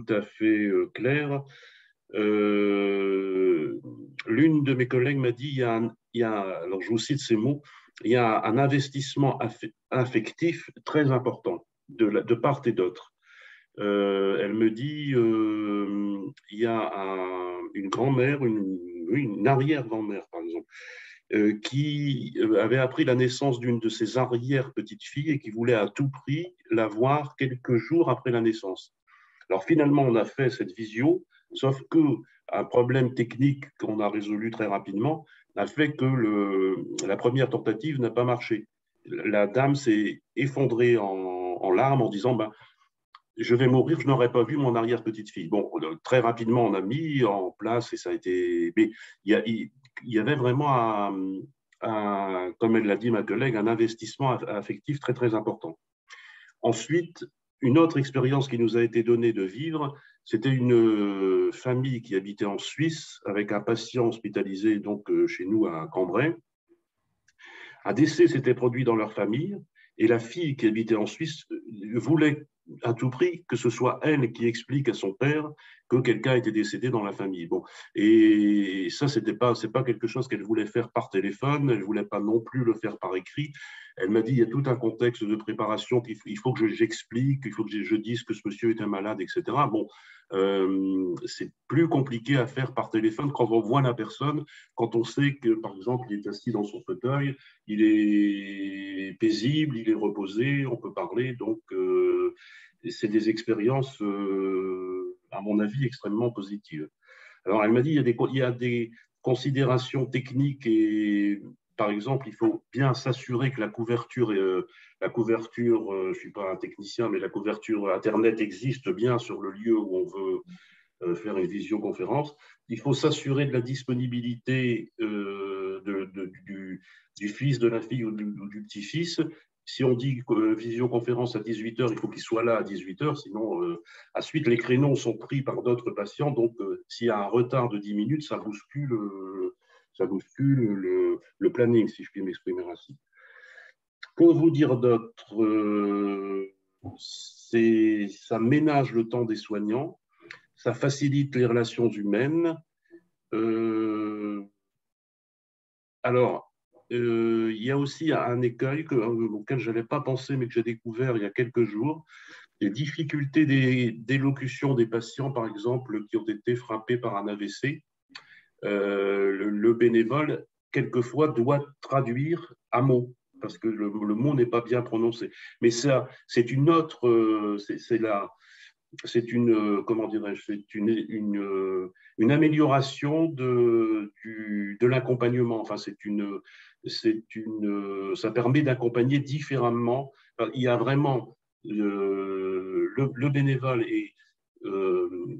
à fait clair. L'une de mes collègues m'a dit, alors je vous cite ces mots, il y a un investissement affectif très important de part et d'autre. Elle me dit, il y a une grand-mère, une arrière-grand-mère par exemple, qui avait appris la naissance d'une de ses arrière-petites-filles et qui voulait à tout prix la voir quelques jours après la naissance. Alors finalement, on a fait cette visio, sauf qu'un problème technique qu'on a résolu très rapidement a fait que la première tentative n'a pas marché. La dame s'est effondrée en larmes en disant je vais mourir, je n'aurais pas vu mon arrière-petite-fille. Bon, très rapidement, on a mis en place et ça a été. Mais il y avait vraiment, comme elle l'a dit ma collègue, un investissement affectif très, très important. Ensuite, une autre expérience qui nous a été donnée de vivre, c'était une famille qui habitait en Suisse avec un patient hospitalisé donc chez nous à Cambrai. Un décès s'était produit dans leur famille et la fille qui habitait en Suisse voulait à tout prix que ce soit elle qui explique à son père que quelqu'un était décédé dans la famille. Bon, et ça, c'est pas quelque chose qu'elle voulait faire par téléphone, elle voulait pas non plus le faire par écrit. Elle m'a dit, il y a tout un contexte de préparation qu'il faut que j'explique, il faut que je dise que ce monsieur était malade, etc. Bon, c'est plus compliqué à faire par téléphone quand on voit la personne, quand on sait que, par exemple, il est assis dans son fauteuil, il est paisible, il est reposé, on peut parler. Donc, c'est des expériences, à mon avis, extrêmement positives. Alors, elle m'a dit, il y a des considérations techniques et, par exemple, il faut bien s'assurer que la couverture, je ne suis pas un technicien, mais la couverture Internet existe bien sur le lieu où on veut faire une visioconférence. Il faut s'assurer de la disponibilité du fils, de la fille ou du petit-fils. Si on dit visioconférence à 18h, il faut qu'il soit là à 18h, sinon, ensuite, les créneaux sont pris par d'autres patients. Donc, s'il y a un retard de 10 minutes, ça bouscule le planning, si je puis m'exprimer ainsi. Que vous dire d'autre ça ménage le temps des soignants, ça facilite les relations humaines. Alors, il y a aussi un écueil auquel je n'avais pas pensé, mais que j'ai découvert il y a quelques jours, les difficultés d'élocution des patients, par exemple, qui ont été frappés par un AVC. Le bénévole, quelquefois, doit traduire un mot, parce que le mot n'est pas bien prononcé. Mais ça, c'est une autre, c'est une, comment dirais-je, c'est une amélioration de l'accompagnement. Enfin, ça permet d'accompagner différemment. Enfin, il y a vraiment le bénévole est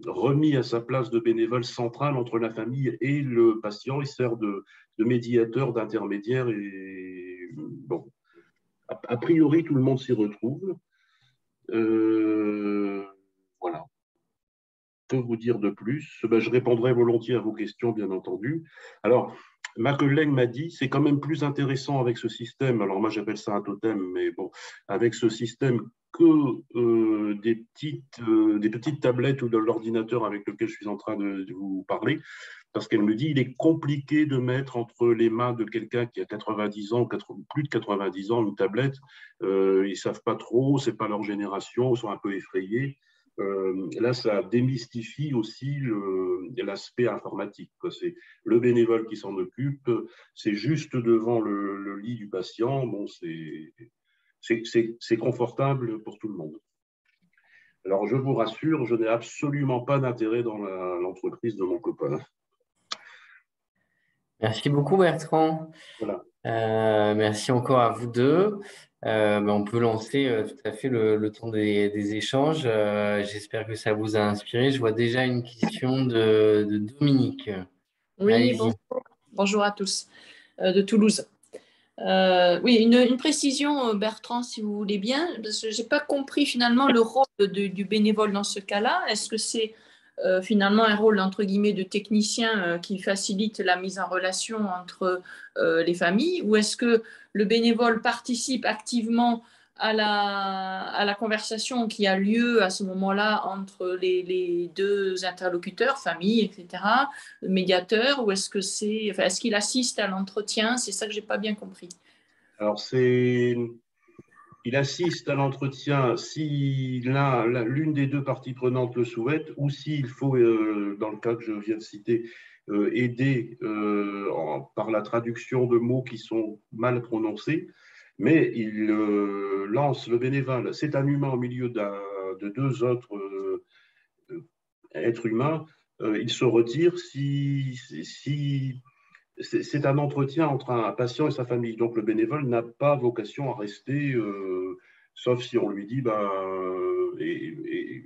remis à sa place de bénévole central entre la famille et le patient. Il sert de médiateur, d'intermédiaire. Et bon, a priori, tout le monde s'y retrouve. Voilà. Que vous dire de plus? Ben, je répondrai volontiers à vos questions, bien entendu. Alors, ma collègue m'a dit, c'est quand même plus intéressant avec ce système, alors moi j'appelle ça un totem, mais bon, avec ce système que des petites tablettes ou de l'ordinateur avec lequel je suis en train de vous parler, parce qu'elle me dit, il est compliqué de mettre entre les mains de quelqu'un qui a 90 ans, plus de 90 ans, une tablette. Ils ne savent pas trop, ce n'est pas leur génération, ils sont un peu effrayés. Là, ça démystifie aussi l'aspect informatique. C'est le bénévole qui s'en occupe, c'est juste devant le lit du patient. Bon, c'est confortable pour tout le monde. Alors, je vous rassure, je n'ai absolument pas d'intérêt dans l'entreprise de mon copain. Merci beaucoup, Bertrand. Voilà. Merci encore à vous deux. On peut lancer tout à fait le temps des échanges. J'espère que ça vous a inspiré. Je vois déjà une question de Dominique. Oui, bonjour à tous de Toulouse. Oui, une précision, Bertrand, si vous voulez bien, parce que je n'ai pas compris finalement le rôle du bénévole dans ce cas-là. Est-ce que c'est finalement un rôle, entre guillemets, de technicien qui facilite la mise en relation entre les familles, ou est-ce que le bénévole participe activement à la conversation qui a lieu à ce moment-là entre les deux interlocuteurs, famille, etc., le médiateur, ou est-ce que est-ce qu'il assiste à l'entretien? C'est ça que je n'ai pas bien compris. Alors, il assiste à l'entretien si l'une des deux parties prenantes le souhaite, ou s'il faut, dans le cas que je viens de citer, aider par la traduction de mots qui sont mal prononcés. Mais il lance le bénévole. C'est un humain au milieu de deux autres êtres humains. Il se retire si c'est un entretien entre un patient et sa famille. Donc, le bénévole n'a pas vocation à rester, sauf si on lui dit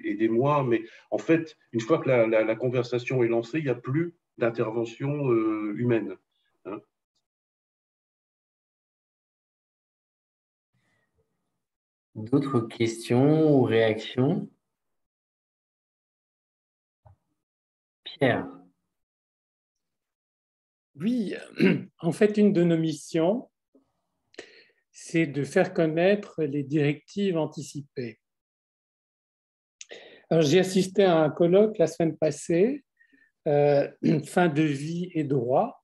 aidez-moi. Mais en fait, une fois que la conversation est lancée, il n'y a plus d'intervention humaine. Hein. D'autres questions ou réactions? Pierre. Oui, en fait, une de nos missions, c'est de faire connaître les directives anticipées. Alors, j'ai assisté à un colloque la semaine passée, fin de vie et droit,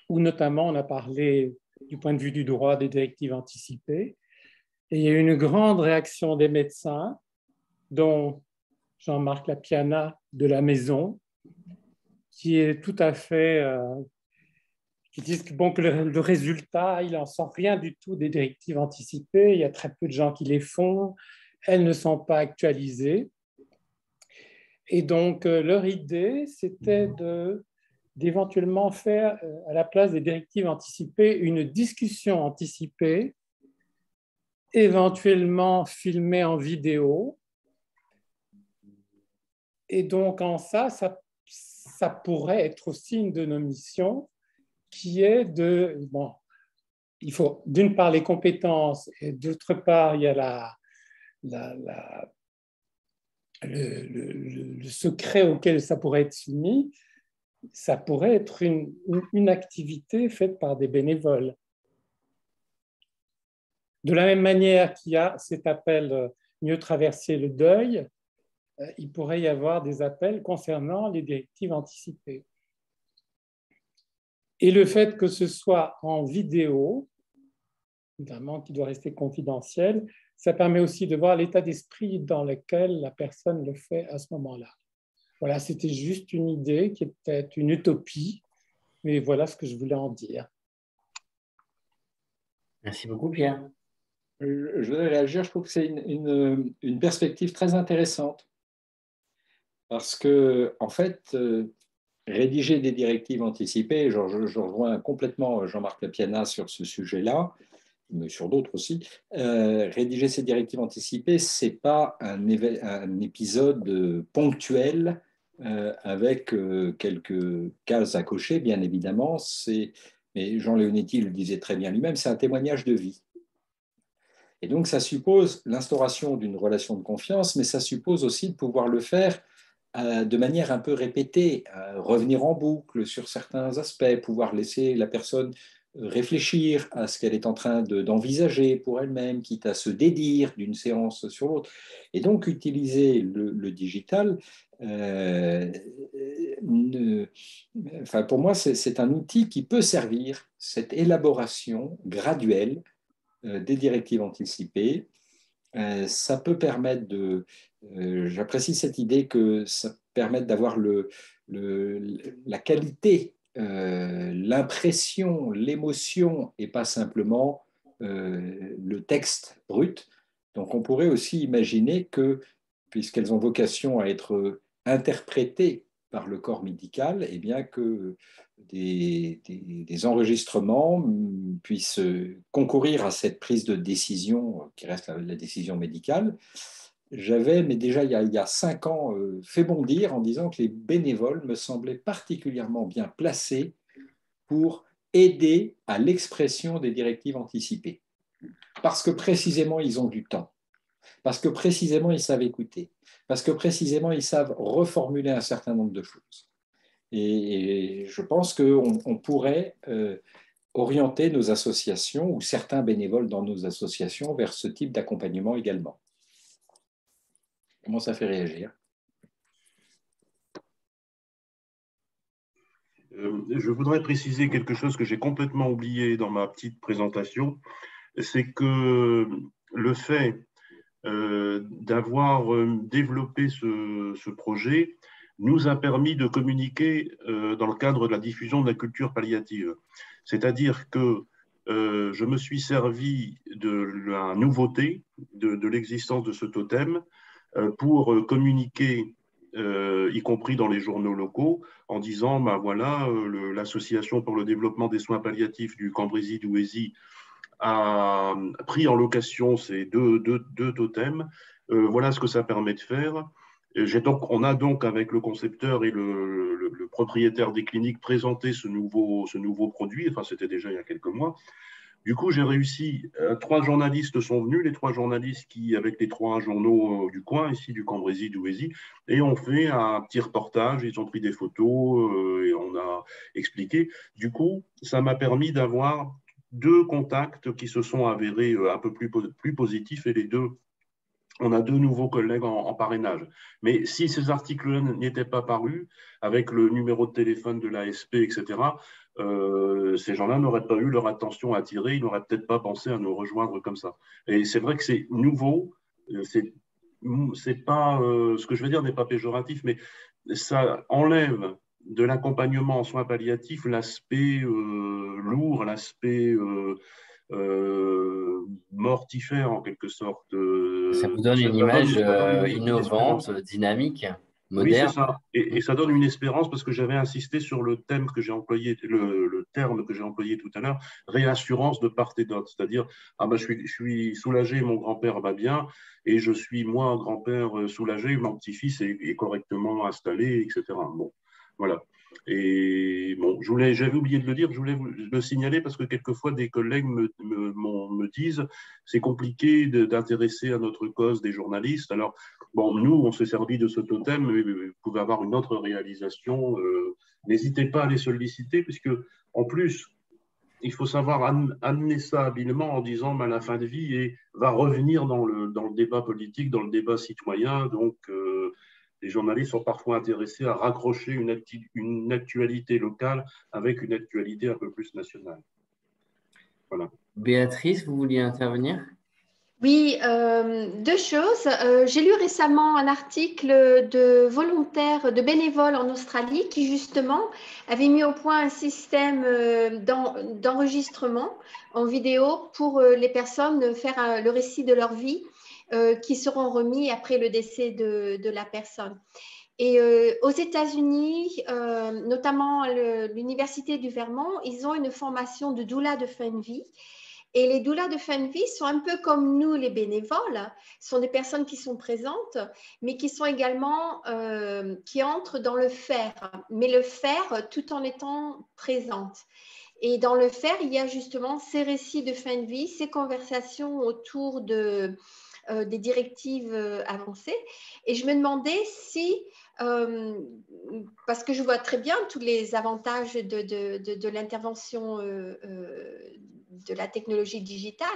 où notamment on a parlé du point de vue du droit des directives anticipées. Et il y a eu une grande réaction des médecins, dont Jean-Marc Lapiana de la Maison, qui est tout à fait, qui disent que, bon, que le résultat, il n'en sort rien du tout des directives anticipées, il y a très peu de gens qui les font, elles ne sont pas actualisées. Et donc, leur idée, c'était d'éventuellement faire, à la place des directives anticipées, une discussion anticipée, éventuellement filmée en vidéo. Et donc, en ça pourrait être aussi une de nos missions, qui est bon, il faut d'une part les compétences, et d'autre part, il y a le secret auquel ça pourrait être soumis. Ça pourrait être une activité faite par des bénévoles. De la même manière qu'il y a cet appel « Mieux traverser le deuil », il pourrait y avoir des appels concernant les directives anticipées. Et le fait que ce soit en vidéo, notamment qui doit rester confidentiel, ça permet aussi de voir l'état d'esprit dans lequel la personne le fait à ce moment-là. Voilà, c'était juste une idée qui était une utopie, mais voilà ce que je voulais en dire. Merci beaucoup, Pierre. Je voudrais réagir, je trouve que c'est une perspective très intéressante. Parce que, en fait, rédiger des directives anticipées, je rejoins complètement Jean-Marc Lapiana sur ce sujet-là, mais sur d'autres aussi, rédiger ces directives anticipées, ce n'est pas un épisode ponctuel avec quelques cases à cocher, bien évidemment. Mais Jean Leonetti le disait très bien lui-même, c'est un témoignage de vie. Et donc, ça suppose l'instauration d'une relation de confiance, mais ça suppose aussi de pouvoir le faire de manière un peu répétée, revenir en boucle sur certains aspects, pouvoir laisser la personne réfléchir à ce qu'elle est en train d'envisager pour elle-même, quitte à se dédire d'une séance sur l'autre. Et donc, utiliser le digital, pour moi, c'est un outil qui peut servir cette élaboration graduelle des directives anticipées. Ça peut permettre j'apprécie cette idée que ça permette d'avoir la qualité, l'impression, l'émotion et pas simplement le texte brut. Donc on pourrait aussi imaginer que, puisqu'elles ont vocation à être interprétées par le corps médical, eh bien que des enregistrements puissent concourir à cette prise de décision qui reste la décision médicale. J'avais, mais déjà il y a 5 ans, fait bondir en disant que les bénévoles me semblaient particulièrement bien placés pour aider à l'expression des directives anticipées. Parce que précisément, ils ont du temps. Parce que précisément, ils savent écouter. Parce que précisément, ils savent reformuler un certain nombre de choses. Et je pense qu'on pourrait orienter nos associations ou certains bénévoles dans nos associations vers ce type d'accompagnement également. Comment ça fait réagir? Je voudrais préciser quelque chose que j'ai complètement oublié dans ma petite présentation, c'est que le fait d'avoir développé ce projet nous a permis de communiquer dans le cadre de la diffusion de la culture palliative. C'est-à-dire que je me suis servi de la nouveauté de l'existence de ce totem pour communiquer, y compris dans les journaux locaux, en disant, ben voilà, l'association pour le développement des soins palliatifs du Cambrésis-Douaisis a pris en location ces deux totems. Voilà ce que ça permet de faire. On a donc, avec le concepteur et le propriétaire des cliniques, présenté ce nouveau produit. Enfin, c'était déjà il y a quelques mois. Du coup, j'ai réussi. 3 journalistes sont venus, les 3 journalistes qui, avec les 3 journaux du coin, ici du Cambrésis-Douaisis, et ont fait un petit reportage. Ils ont pris des photos et on a expliqué. Du coup, ça m'a permis d'avoir 2 contacts qui se sont avérés un peu plus positifs, et les 2 on a 2 nouveaux collègues en parrainage. Mais si ces articles-là n'étaient pas parus, avec le numéro de téléphone de l'ASP, etc., ces gens-là n'auraient pas eu leur attention attirée, ils n'auraient peut-être pas pensé à nous rejoindre comme ça. Et c'est vrai que c'est nouveau, c'est pas, ce que je veux dire n'est pas péjoratif, mais ça enlève de l'accompagnement en soins palliatifs l'aspect lourd, l'aspect mortifère en quelque sorte. Ça vous donne une Ça image ça donne une espérance. innovante, dynamique, Oui, c'est moderne. ça. Et ça donne une espérance parce que j'avais insisté sur le thème que j'ai employé, le terme que j'ai employé tout à l'heure, réassurance de part et d'autre. C'est-à-dire, ah ben, je suis soulagé, mon grand-père va bien, et je suis, moi, grand-père, soulagé, mon petit-fils est correctement installé, etc. Bon, voilà. Et bon, j'avais oublié de le dire, je voulais le signaler parce que quelquefois des collègues me disent c'est compliqué d'intéresser à notre cause des journalistes. Alors, bon, nous, on s'est servi de ce totem, mais vous pouvez avoir une autre réalisation. N'hésitez pas à les solliciter, puisque en plus, il faut savoir amener ça habilement en disant à la fin de vie et va revenir dans le débat politique, dans le débat citoyen. Donc, les journalistes sont parfois intéressés à raccrocher une actualité locale avec une actualité un peu plus nationale. Voilà. Béatrice, vous vouliez intervenir? Oui, 2 choses. J'ai lu récemment un article de volontaires, de bénévoles en Australie qui justement avaient mis au point un système d'enregistrement en vidéo pour les personnes faire le récit de leur vie qui seront remis après le décès de la personne. Et aux États-Unis, notamment l'Université du Vermont, ils ont une formation de doula de fin de vie. Et les doulas de fin de vie sont un peu comme nous, les bénévoles, sont des personnes qui sont présentes, mais qui sont également, qui entrent dans le faire, mais le faire tout en étant présente. Et dans le faire, il y a justement ces récits de fin de vie, ces conversations autour des directives avancées. Et je me demandais si, parce que je vois très bien tous les avantages de l'intervention de la technologie digitale,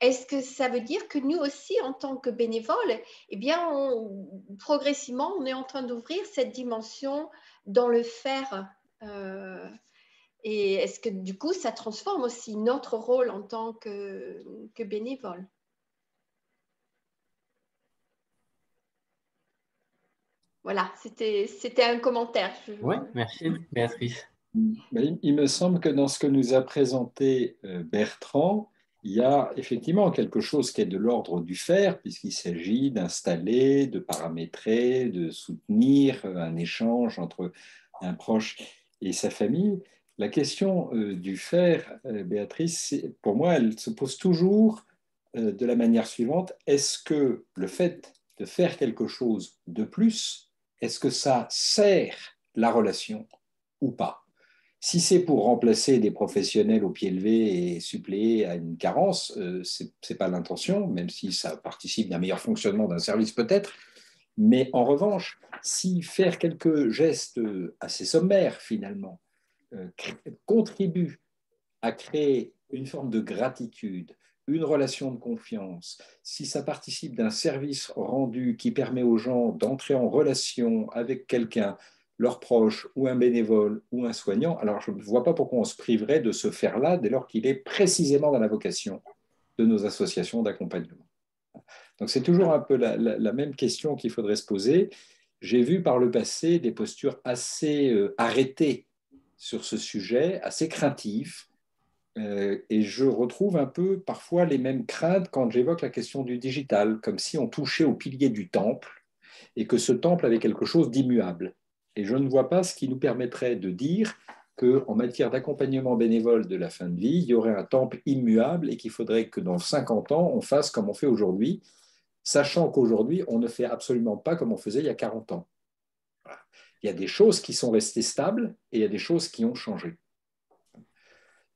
est-ce que ça veut dire que nous aussi, en tant que bénévoles, eh bien, progressivement, on est en train d'ouvrir cette dimension dans le faire et est-ce que du coup, ça transforme aussi notre rôle en tant que bénévole? Voilà, c'était un commentaire. Oui, merci Béatrice. Il me semble que dans ce que nous a présenté Bertrand, il y a effectivement quelque chose qui est de l'ordre du faire, puisqu'il s'agit d'installer, de paramétrer, de soutenir un échange entre un proche et sa famille. La question du faire, Béatrice, pour moi, elle se pose toujours de la manière suivante. Est-ce que le fait de faire quelque chose de plus, est-ce que ça sert la relation ou pas? Si c'est pour remplacer des professionnels au pied levé et suppléer à une carence, ce n'est pas l'intention, même si ça participe d'un meilleur fonctionnement d'un service peut-être. Mais en revanche, si faire quelques gestes assez sommaires finalement contribue à créer une forme de gratitude, une relation de confiance, si ça participe d'un service rendu qui permet aux gens d'entrer en relation avec quelqu'un, leur proche ou un bénévole ou un soignant, alors je ne vois pas pourquoi on se priverait de ce faire-là dès lors qu'il est précisément dans la vocation de nos associations d'accompagnement. Donc c'est toujours un peu la même question qu'il faudrait se poser. J'ai vu par le passé des postures assez arrêtées sur ce sujet, assez craintives, et je retrouve un peu parfois les mêmes craintes quand j'évoque la question du digital, comme si on touchait au pilier du temple et que ce temple avait quelque chose d'immuable. Et je ne vois pas ce qui nous permettrait de dire qu'en matière d'accompagnement bénévole de la fin de vie, il y aurait un temple immuable et qu'il faudrait que dans 50 ans, on fasse comme on fait aujourd'hui, sachant qu'aujourd'hui, on ne fait absolument pas comme on faisait il y a 40 ans. Voilà. Il y a des choses qui sont restées stables et il y a des choses qui ont changé.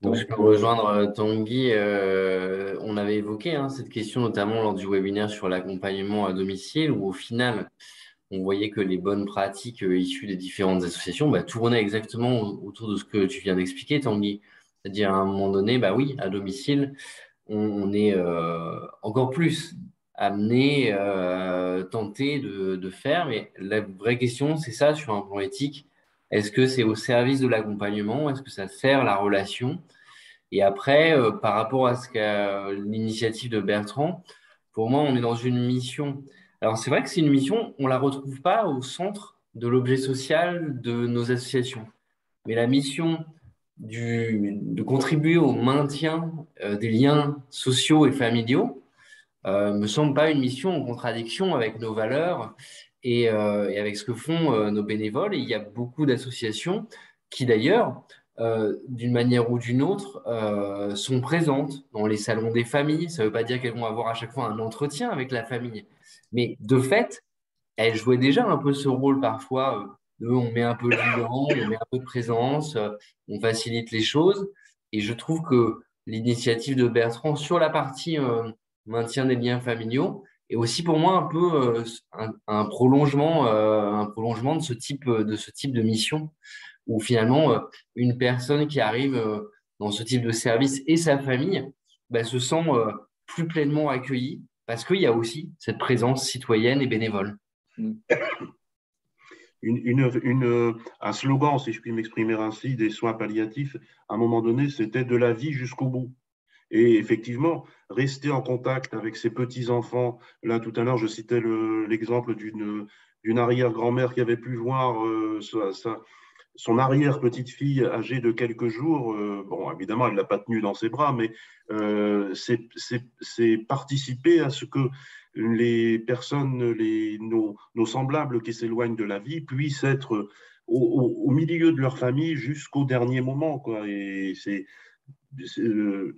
Donc, je peux rejoindre Tanguy. On avait évoqué cette question notamment lors du webinaire sur l'accompagnement à domicile, où au final, on voyait que les bonnes pratiques issues des différentes associations tournaient exactement autour de ce que tu viens d'expliquer, Tanguy. C'est-à-dire à un moment donné, oui, à domicile, on est encore plus amener, tenter de faire. Mais la vraie question, c'est ça sur un plan éthique. Est-ce que c'est au service de l'accompagnement? Est-ce que ça sert la relation? Et après, par rapport à l'initiative de Bertrand, pour moi, on est dans une mission. Alors, c'est vrai que c'est une mission, on ne la retrouve pas au centre de l'objet social de nos associations. Mais la mission de contribuer au maintien des liens sociaux et familiaux me semble pas une mission en contradiction avec nos valeurs et avec ce que font nos bénévoles. Et il y a beaucoup d'associations qui, d'ailleurs, d'une manière ou d'une autre, sont présentes dans les salons des familles. Ça ne veut pas dire qu'elles vont avoir à chaque fois un entretien avec la famille. Mais de fait, elles jouaient déjà un peu ce rôle parfois. On met un peu de liant, on met un peu de présence, on facilite les choses. Et je trouve que l'initiative de Bertrand sur la partie maintien des liens familiaux est aussi pour moi un peu un prolongement de ce type de mission où finalement une personne qui arrive dans ce type de service et sa famille se sent plus pleinement accueillie parce qu'il y a aussi cette présence citoyenne et bénévole. Un slogan, si je puis m'exprimer ainsi, des soins palliatifs, à un moment donné, c'était de la vie jusqu'au bout. Et effectivement, rester en contact avec ses petits-enfants, là tout à l'heure je citais l'exemple d'une arrière-grand-mère qui avait pu voir son arrière-petite-fille âgée de quelques jours, bon, évidemment, elle ne l'a pas tenue dans ses bras, mais c'est participer à ce que les personnes, nos semblables qui s'éloignent de la vie puissent être au milieu de leur famille jusqu'au dernier moment, quoi. Et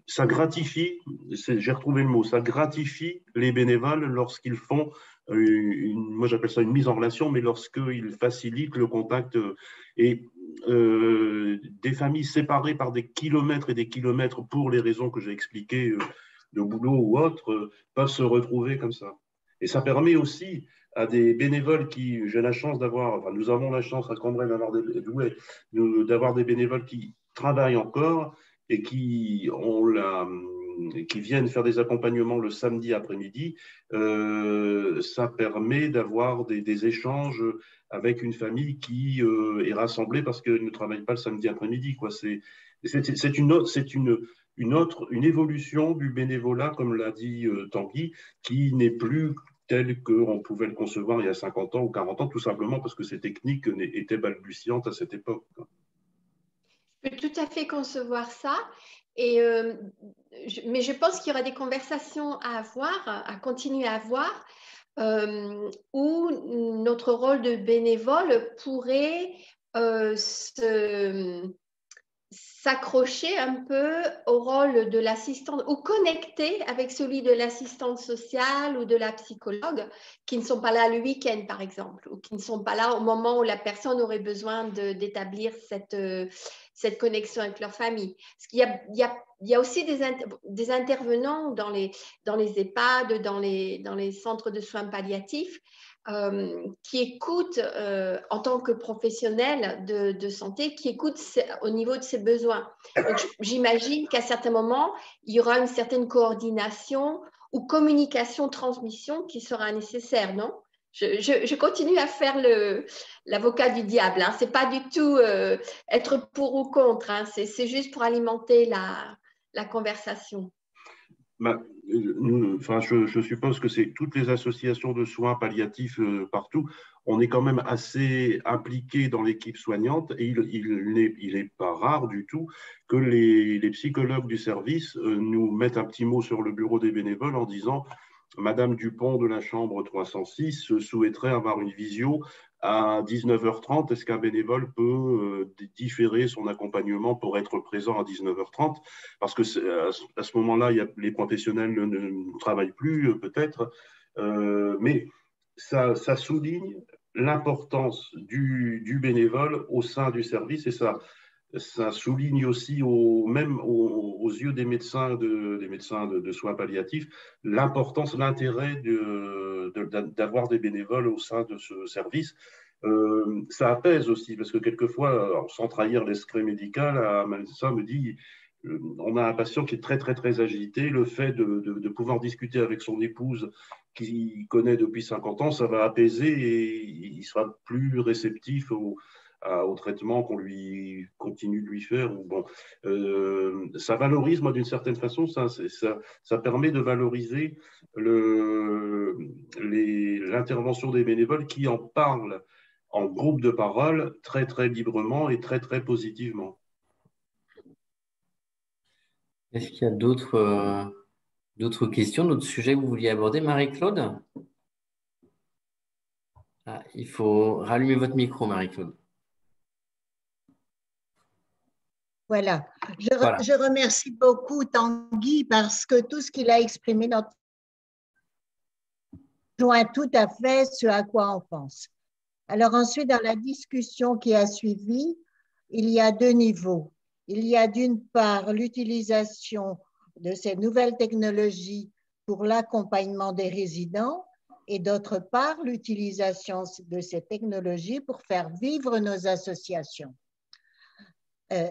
ça gratifie, j'ai retrouvé le mot, ça gratifie les bénévoles lorsqu'ils font, moi j'appelle ça une mise en relation, mais lorsqu'ils facilitent le contact et des familles séparées par des kilomètres et des kilomètres pour les raisons que j'ai expliquées, de boulot ou autre, peuvent se retrouver comme ça. Et ça permet aussi à des bénévoles qui, j'ai la chance d'avoir, enfin nous avons la chance à Cambrai d'avoir des bénévoles qui travaillent encore et qui viennent faire des accompagnements le samedi après-midi, ça permet d'avoir des échanges avec une famille qui est rassemblée parce qu'elle ne travaille pas le samedi après-midi, quoi. C'est une évolution du bénévolat, comme l'a dit Tanguy, qui n'est plus tel qu'on pouvait le concevoir il y a 50 ans ou 40 ans, tout simplement parce que ces techniques étaient balbutiantes à cette époque. Je peux tout à fait concevoir ça. Mais je pense qu'il y aura des conversations à avoir, à continuer à avoir, où notre rôle de bénévole pourrait s'accrocher un peu au rôle de l'assistante ou connecter avec celui de l'assistante sociale ou de la psychologue qui ne sont pas là le week-end, par exemple, ou qui ne sont pas là au moment où la personne aurait besoin d'établir cette connexion avec leur famille. Parce qu'il y a aussi des intervenants dans les EHPAD, dans les centres de soins palliatifs, qui écoutent en tant que professionnels de santé, qui écoutent au niveau de ses besoins. Donc, j'imagine qu'à certains moments, il y aura une certaine coordination ou communication, transmission qui sera nécessaire, non ? Je continue à faire l'avocat du diable. Hein. Ce n'est pas du tout être pour ou contre. Hein. C'est juste pour alimenter la conversation. Je suppose que c'est toutes les associations de soins palliatifs partout. On est quand même assez impliqué dans l'équipe soignante et il n'est pas rare du tout que les psychologues du service nous mettent un petit mot sur le bureau des bénévoles en disant « Madame Dupont de la chambre 306 souhaiterait avoir une visio à 19h30, est-ce qu'un bénévole peut différer son accompagnement pour être présent à 19h30 ?» Parce que à ce moment-là, les professionnels ne travaillent plus, peut-être, mais ça souligne l'importance du bénévole au sein du service et ça souligne aussi, même aux yeux des médecins de soins palliatifs, l'importance, l'intérêt d'avoir des bénévoles au sein de ce service. Ça apaise aussi, parce que quelquefois, sans trahir l'escret médical, Malsa me dit on a un patient qui est très, très, très agité. Le fait de pouvoir discuter avec son épouse qui connaît depuis 50 ans, ça va apaiser et il sera plus réceptif au traitement qu'on lui continue de lui faire. Bon, ça valorise, moi, d'une certaine façon, ça permet de valoriser l'intervention des bénévoles qui en parlent en groupe de parole très, très librement et très, très positivement. Est-ce qu'il y a d'autres questions, d'autres sujets que vous vouliez aborder? Marie-Claude? Ah, il faut rallumer votre micro, Marie-Claude. Voilà. Je remercie beaucoup Tanguy parce que tout ce qu'il a exprimé rejoint tout à fait ce à quoi on pense. Alors ensuite, dans la discussion qui a suivi, il y a deux niveaux. Il y a d'une part l'utilisation de ces nouvelles technologies pour l'accompagnement des résidents et d'autre part l'utilisation de ces technologies pour faire vivre nos associations.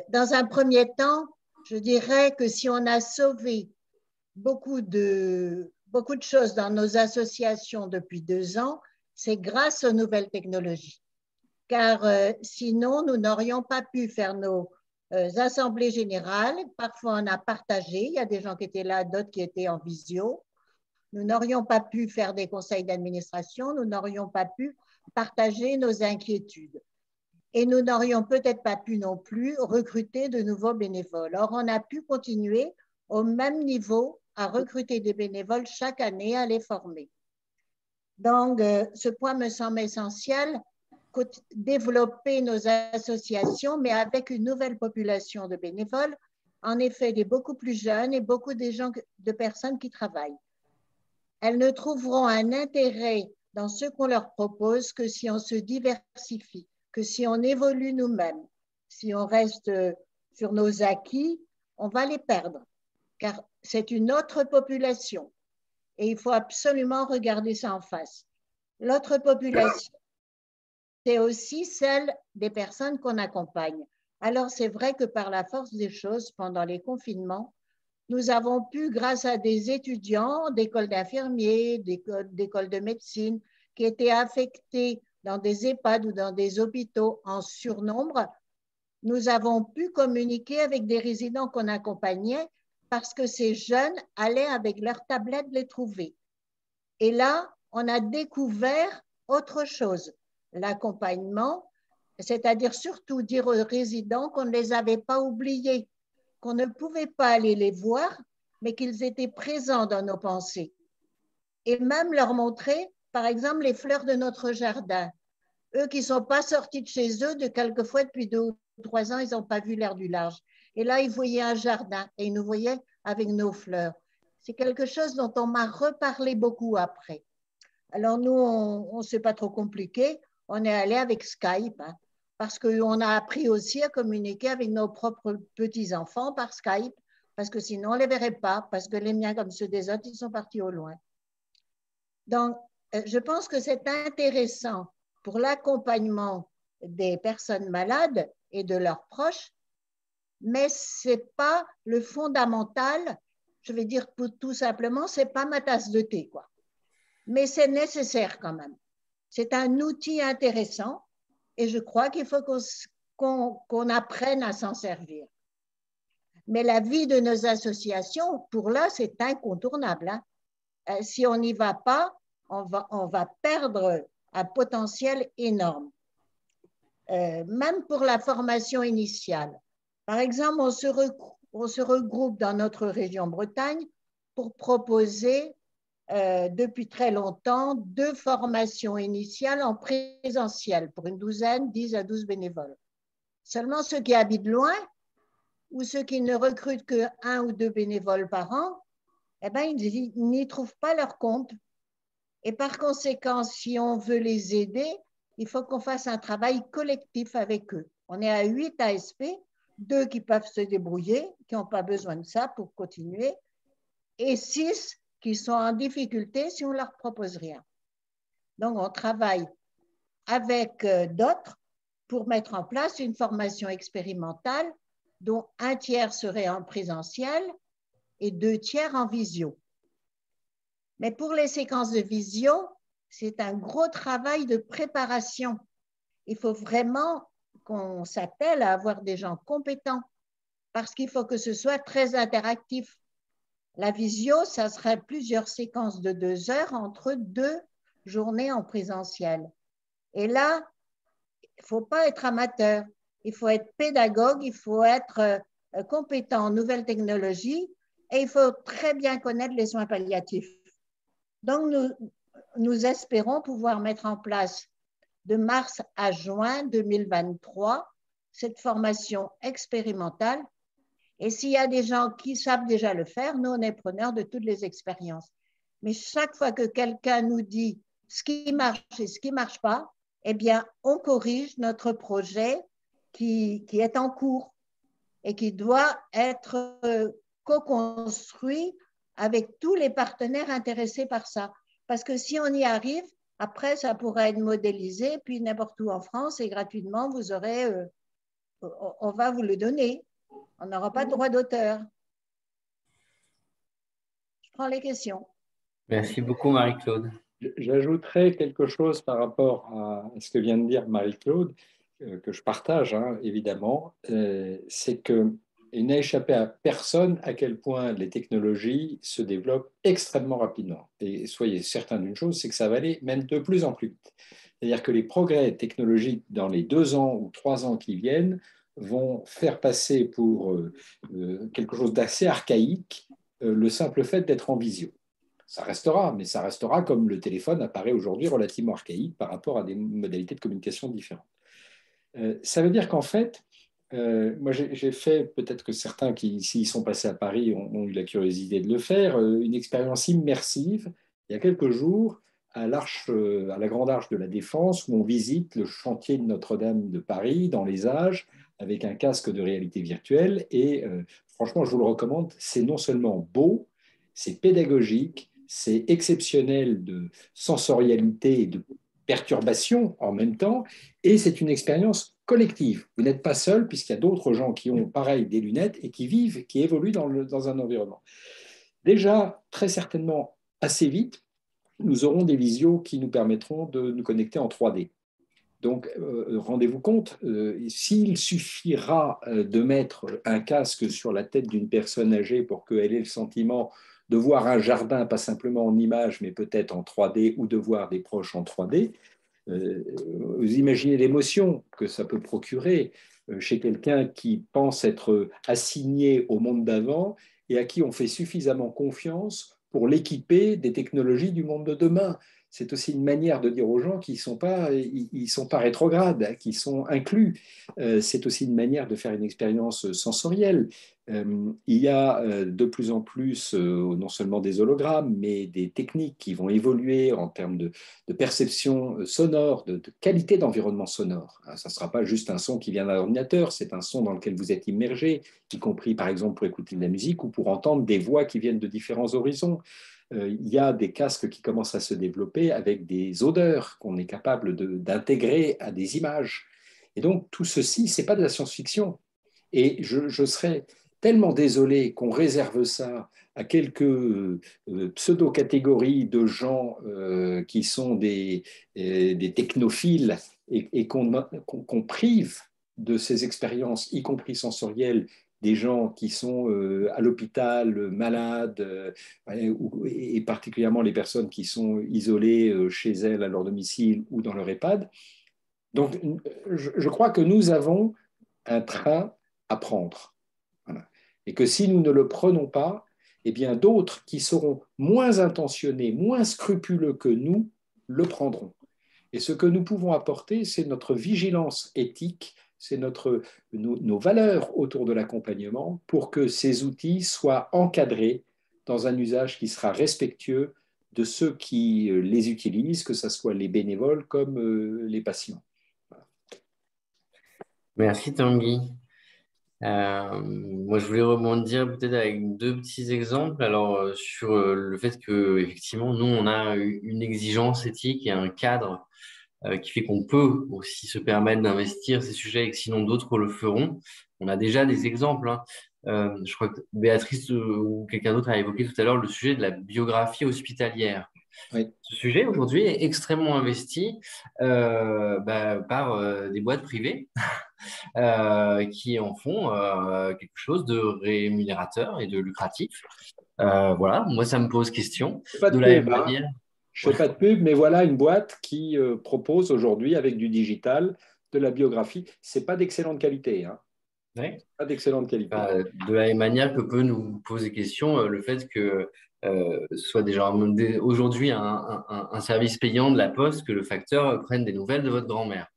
Dans un premier temps, je dirais que si on a sauvé beaucoup de choses dans nos associations depuis 2 ans, c'est grâce aux nouvelles technologies. Car sinon, nous n'aurions pas pu faire nos assemblées générales. Parfois, on a partagé. Il y a des gens qui étaient là, d'autres qui étaient en visio. Nous n'aurions pas pu faire des conseils d'administration. Nous n'aurions pas pu partager nos inquiétudes. Et nous n'aurions peut-être pas pu non plus recruter de nouveaux bénévoles. Or, on a pu continuer au même niveau à recruter des bénévoles chaque année, à les former. Donc, ce point me semble essentiel, développer nos associations, mais avec une nouvelle population de bénévoles, en effet, des beaucoup plus jeunes et beaucoup de personnes qui travaillent. Elles ne trouveront un intérêt dans ce qu'on leur propose que si on se diversifie, que si on évolue nous-mêmes. Si on reste sur nos acquis, on va les perdre, car c'est une autre population. Et il faut absolument regarder ça en face. L'autre population, c'est aussi celle des personnes qu'on accompagne. Alors, c'est vrai que par la force des choses, pendant les confinements, nous avons pu, grâce à des étudiants d'écoles d'infirmiers, d'écoles de médecine, qui étaient affectés dans des EHPAD ou dans des hôpitaux en surnombre, nous avons pu communiquer avec des résidents qu'on accompagnait parce que ces jeunes allaient avec leur tablette les trouver. Et là, on a découvert autre chose, l'accompagnement, c'est-à-dire surtout dire aux résidents qu'on ne les avait pas oubliés, qu'on ne pouvait pas aller les voir, mais qu'ils étaient présents dans nos pensées. Et même leur montrer, par exemple, les fleurs de notre jardin. Eux qui ne sont pas sortis de chez eux, quelquefois depuis 2 ou 3 ans, ils n'ont pas vu l'air du large. Et là, ils voyaient un jardin et ils nous voyaient avec nos fleurs. C'est quelque chose dont on m'a reparlé beaucoup après. Alors nous, on ne s'est pas trop compliqué. On est allé avec Skype, hein, parce qu'on a appris aussi à communiquer avec nos propres petits-enfants par Skype, parce que sinon, on ne les verrait pas, parce que les miens, comme ceux des autres, ils sont partis au loin. Donc, je pense que c'est intéressant pour l'accompagnement des personnes malades et de leurs proches, mais ce n'est pas le fondamental. Je vais dire tout simplement, ce n'est pas ma tasse de thé, quoi. Mais c'est nécessaire quand même. C'est un outil intéressant et je crois qu'il faut qu'on apprenne à s'en servir. Mais la vie de nos associations, pour là, c'est incontournable, hein. Si on n'y va pas, on va perdre un potentiel énorme. Même pour la formation initiale. Par exemple, on se regroupe dans notre région Bretagne pour proposer depuis très longtemps 2 formations initiales en présentiel pour une douzaine, 10 à 12 bénévoles. Seulement ceux qui habitent loin ou ceux qui ne recrutent que 1 ou 2 bénévoles par an, eh ben, ils n'y trouvent pas leur compte. Et par conséquent, si on veut les aider, il faut qu'on fasse un travail collectif avec eux. On est à 8 ASP, 2 qui peuvent se débrouiller, qui n'ont pas besoin de ça pour continuer, et 6 qui sont en difficulté si on ne leur propose rien. Donc, on travaille avec d'autres pour mettre en place une formation expérimentale dont un tiers serait en présentiel et 2 tiers en visio. Mais pour les séquences de visio, c'est un gros travail de préparation. Il faut vraiment qu'on s'attelle à avoir des gens compétents parce qu'il faut que ce soit très interactif. La visio, ça serait plusieurs séquences de 2 heures entre 2 journées en présentiel. Et là, il ne faut pas être amateur, il faut être pédagogue, il faut être compétent en nouvelles technologies et il faut très bien connaître les soins palliatifs. Donc, nous espérons pouvoir mettre en place de mars à juin 2023 cette formation expérimentale. Et s'il y a des gens qui savent déjà le faire, nous, on est preneurs de toutes les expériences. Mais chaque fois que quelqu'un nous dit ce qui marche et ce qui ne marche pas, eh bien, on corrige notre projet qui est en cours et qui doit être co-construit avec tous les partenaires intéressés par ça. Parce que si on y arrive, après, ça pourra être modélisé, puis n'importe où en France, et gratuitement, vous aurez, on va vous le donner. On n'aura pas de droit d'auteur. Je prends les questions. Merci beaucoup, Marie-Claude. J'ajouterais quelque chose par rapport à ce que vient de dire Marie-Claude, que je partage, hein, évidemment. C'est qu'il n'a échappé à personne à quel point les technologies se développent extrêmement rapidement. Et soyez certains d'une chose, c'est que ça va aller même de plus en plus vite. C'est-à-dire que les progrès technologiques dans les 2 ans ou 3 ans qui viennent vont faire passer pour quelque chose d'assez archaïque le simple fait d'être en visio. Ça restera, mais ça restera comme le téléphone apparaît aujourd'hui relativement archaïque par rapport à des modalités de communication différentes. Ça veut dire qu'en fait, moi j'ai fait, peut-être que certains qui, s'ils sont passés à Paris, ont eu la curiosité de le faire, une expérience immersive il y a quelques jours à la Grande Arche de la Défense, où on visite le chantier de Notre-Dame de Paris dans les âges avec un casque de réalité virtuelle. Et franchement, je vous le recommande, c'est non seulement beau, c'est pédagogique, c'est exceptionnel de sensorialité et de perturbation en même temps, et c'est une expérience collective. Vous n'êtes pas seul, puisqu'il y a d'autres gens qui ont pareil des lunettes et qui vivent, qui évoluent dans un environnement. Déjà, très certainement, assez vite, nous aurons des visios qui nous permettront de nous connecter en 3D. Donc, rendez-vous compte, s'il suffira de mettre un casque sur la tête d'une personne âgée pour qu'elle ait le sentiment de voir un jardin, pas simplement en image, mais peut-être en 3D, ou de voir des proches en 3D, vous imaginez l'émotion que ça peut procurer chez quelqu'un qui pense être assigné au monde d'avant et à qui on fait suffisamment confiance pour l'équiper des technologies du monde de demain. C'est aussi une manière de dire aux gens qu'ils ne sont pas rétrogrades, qu'ils sont inclus. C'est aussi une manière de faire une expérience sensorielle. Il y a de plus en plus, non seulement des hologrammes, mais des techniques qui vont évoluer en termes de perception sonore, de qualité d'environnement sonore. Ça ne sera pas juste un son qui vient d'un ordinateur, c'est un son dans lequel vous êtes immergé, y compris par exemple pour écouter de la musique ou pour entendre des voix qui viennent de différents horizons. Il y a des casques qui commencent à se développer avec des odeurs qu'on est capable d'intégrer à des images. Et donc, tout ceci, ce n'est pas de la science-fiction. Et je serais tellement désolé qu'on réserve ça à quelques pseudo-catégories de gens qui sont des technophiles et qu'on prive de ces expériences, y compris sensorielles, des gens qui sont à l'hôpital, malades, et particulièrement les personnes qui sont isolées chez elles, à leur domicile ou dans leur EHPAD. Donc, je crois que nous avons un train à prendre. Voilà. Et que si nous ne le prenons pas, eh bien d'autres qui seront moins intentionnés, moins scrupuleux que nous, le prendront. Et ce que nous pouvons apporter, c'est notre vigilance éthique, c'est nos valeurs autour de l'accompagnement pour que ces outils soient encadrés dans un usage qui sera respectueux de ceux qui les utilisent, que ce soit les bénévoles comme les patients. Voilà. Merci Tanguy. Moi, je voulais rebondir peut-être avec 2 petits exemples. Alors, sur le fait que effectivement, nous, on a une exigence éthique et un cadre qui fait qu'on peut aussi se permettre d'investir ces sujets et que sinon d'autres le feront. On a déjà des exemples, hein. Je crois que Béatrice ou quelqu'un d'autre a évoqué tout à l'heure le sujet de la biographie hospitalière. Oui. Ce sujet aujourd'hui est extrêmement investi par des boîtes privées qui en font quelque chose de rémunérateur et de lucratif. Voilà, moi ça me pose question. Pas de De la même pub, hein. manière, Je ne fais pas de pub, mais voilà une boîte qui propose aujourd'hui, avec du digital, de la biographie. Ce n'est pas d'excellente qualité, hein. ouais. Pas d'excellente qualité. De la même manière que peut nous poser question le fait que soit déjà aujourd'hui un service payant de la Poste, que le facteur prenne des nouvelles de votre grand-mère.